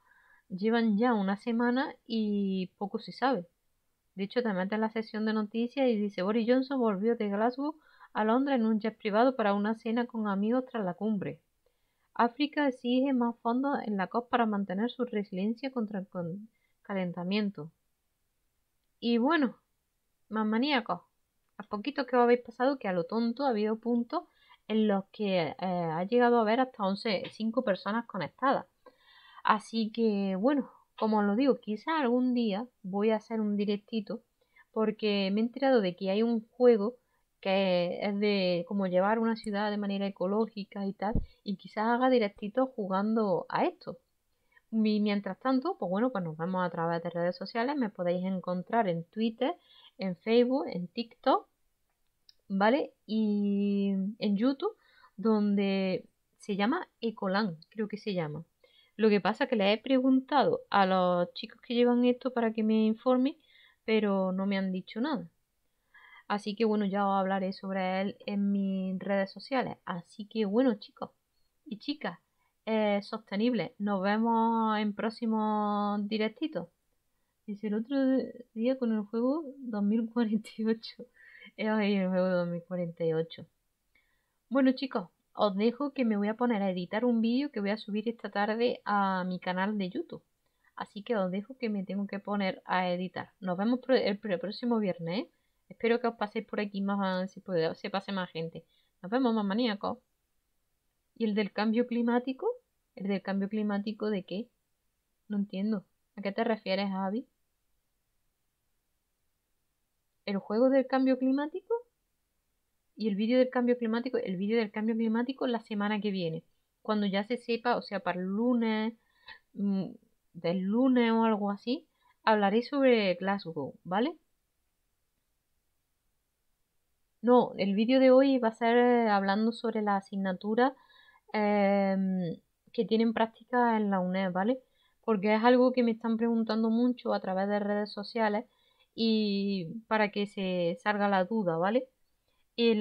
llevan ya una semana y poco se sabe. De hecho, te metes en la sesión de noticias y dice Boris Johnson volvió de Glasgow a Londres en un jet privado para una cena con amigos tras la cumbre. África exige más fondos en la COP para mantener su resiliencia contra el calentamiento. Y bueno, más maníacos. A poquito que os habéis pasado que a lo tonto ha habido puntos en los que ha llegado a haber hasta 5 personas conectadas. Así que bueno, como os lo digo, quizás algún día voy a hacer un directito porque me he enterado de que hay un juego que es de cómo llevar una ciudad de manera ecológica y tal, y quizás haga directitos jugando a esto. Y mientras tanto, pues bueno, pues nos vemos a través de redes sociales, me podéis encontrar en Twitter, en Facebook, en TikTok, ¿vale? Y en YouTube, donde se llama Ecolan, creo que se llama. Lo que pasa es que les he preguntado a los chicos que llevan esto para que me informen, pero no me han dicho nada. Así que bueno, ya os hablaré sobre él en mis redes sociales. Así que bueno, chicos y chicas, sostenibles. Nos vemos en próximos directitos. Dice el otro día con el juego 2048. Ay, el juego 2048. Bueno, chicos, os dejo que me voy a poner a editar un vídeo que voy a subir esta tarde a mi canal de YouTube. Así que os dejo que me tengo que poner a editar. Nos vemos el próximo viernes, ¿eh? Espero que os paséis por aquí más, si puede, se pase más gente. Nos vemos, más maníacos. ¿Y el del cambio climático? ¿El del cambio climático de qué? No entiendo. ¿A qué te refieres, Javi? ¿El juego del cambio climático? Y el vídeo del cambio climático, el vídeo del cambio climático la semana que viene. Cuando ya se sepa, o sea, para el lunes, mm, del lunes o algo así, hablaré sobre Glasgow, ¿vale? No, el vídeo de hoy va a ser hablando sobre la asignatura que tienen práctica en la UNED, ¿vale? Porque es algo que me están preguntando mucho a través de redes sociales y para que se salga la duda, ¿vale? El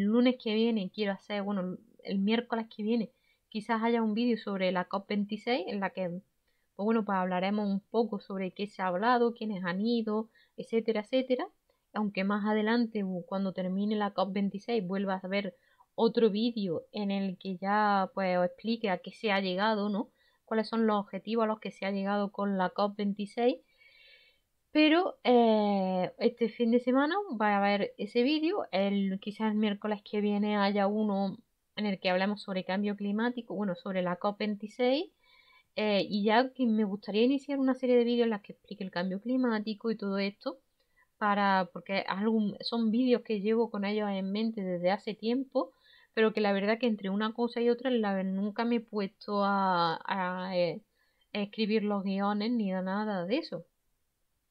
lunes que viene quiero hacer, bueno, el miércoles que viene, quizás haya un vídeo sobre la COP26 en la que, pues bueno, pues hablaremos un poco sobre qué se ha hablado, quiénes han ido, etcétera, etcétera. Aunque más adelante, cuando termine la COP26, vuelva a ver otro vídeo en el que ya pues os explique a qué se ha llegado, ¿no? Cuáles son los objetivos a los que se ha llegado con la COP26. Pero este fin de semana va a haber ese vídeo. Quizás el miércoles que viene haya uno en el que hablemos sobre cambio climático, bueno, sobre la COP26. Y ya que me gustaría iniciar una serie de vídeos en las que explique el cambio climático y todo esto, porque son vídeos que llevo con ellos en mente desde hace tiempo, pero que la verdad que entre una cosa y otra nunca me he puesto a escribir los guiones ni a nada de eso.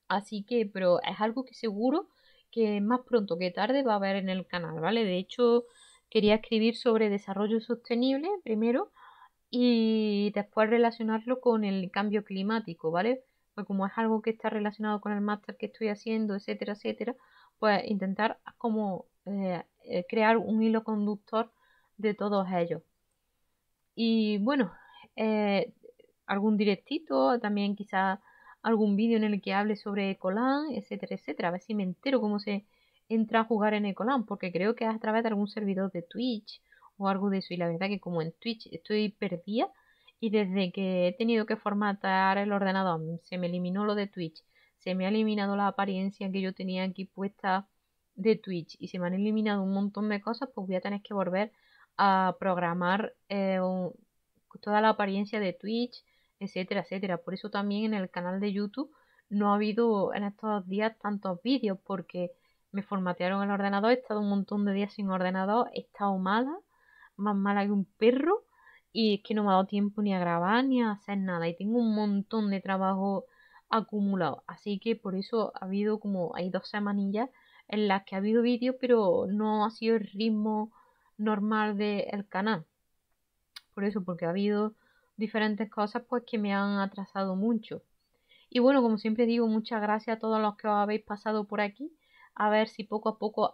Así que, pero es algo que seguro que más pronto que tarde va a haber en el canal, ¿vale? De hecho, quería escribir sobre desarrollo sostenible primero y después relacionarlo con el cambio climático, ¿vale? Pues como es algo que está relacionado con el máster que estoy haciendo, etcétera, etcétera, pues intentar como crear un hilo conductor de todos ellos. Y bueno, eh, algún directito, también quizás algún vídeo en el que hable sobre Ecolan, etcétera, etcétera. A ver si me entero cómo se entra a jugar en Ecolan, porque creo que es a través de algún servidor de Twitch o algo de eso. Y la verdad que como en Twitch estoy perdida y desde que he tenido que formatear el ordenador, se me eliminó lo de Twitch, se me ha eliminado la apariencia que yo tenía aquí puesta de Twitch y se me han eliminado un montón de cosas, pues voy a tener que volver a programar toda la apariencia de Twitch, etcétera, etcétera. Por eso también en el canal de YouTube no ha habido en estos días tantos vídeos porque me formatearon el ordenador, he estado un montón de días sin ordenador, he estado mala, más mala que un perro y es que no me ha dado tiempo ni a grabar ni a hacer nada y tengo un montón de trabajo acumulado. Así que por eso ha habido como, hay 2 semanillas en las que ha habido vídeos, pero no ha sido el ritmo normal del canal. Por eso, porque ha habido diferentes cosas pues que me han atrasado mucho. Y bueno, como siempre digo, muchas gracias a todos los que os habéis pasado por aquí. A ver si poco a poco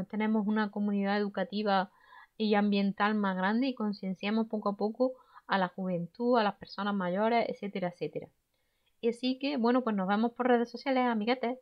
tenemos una comunidad educativa y ambiental más grande y concienciamos poco a poco a la juventud, a las personas mayores, etcétera, etcétera. Y así que, bueno, pues nos vemos por redes sociales, amiguetes.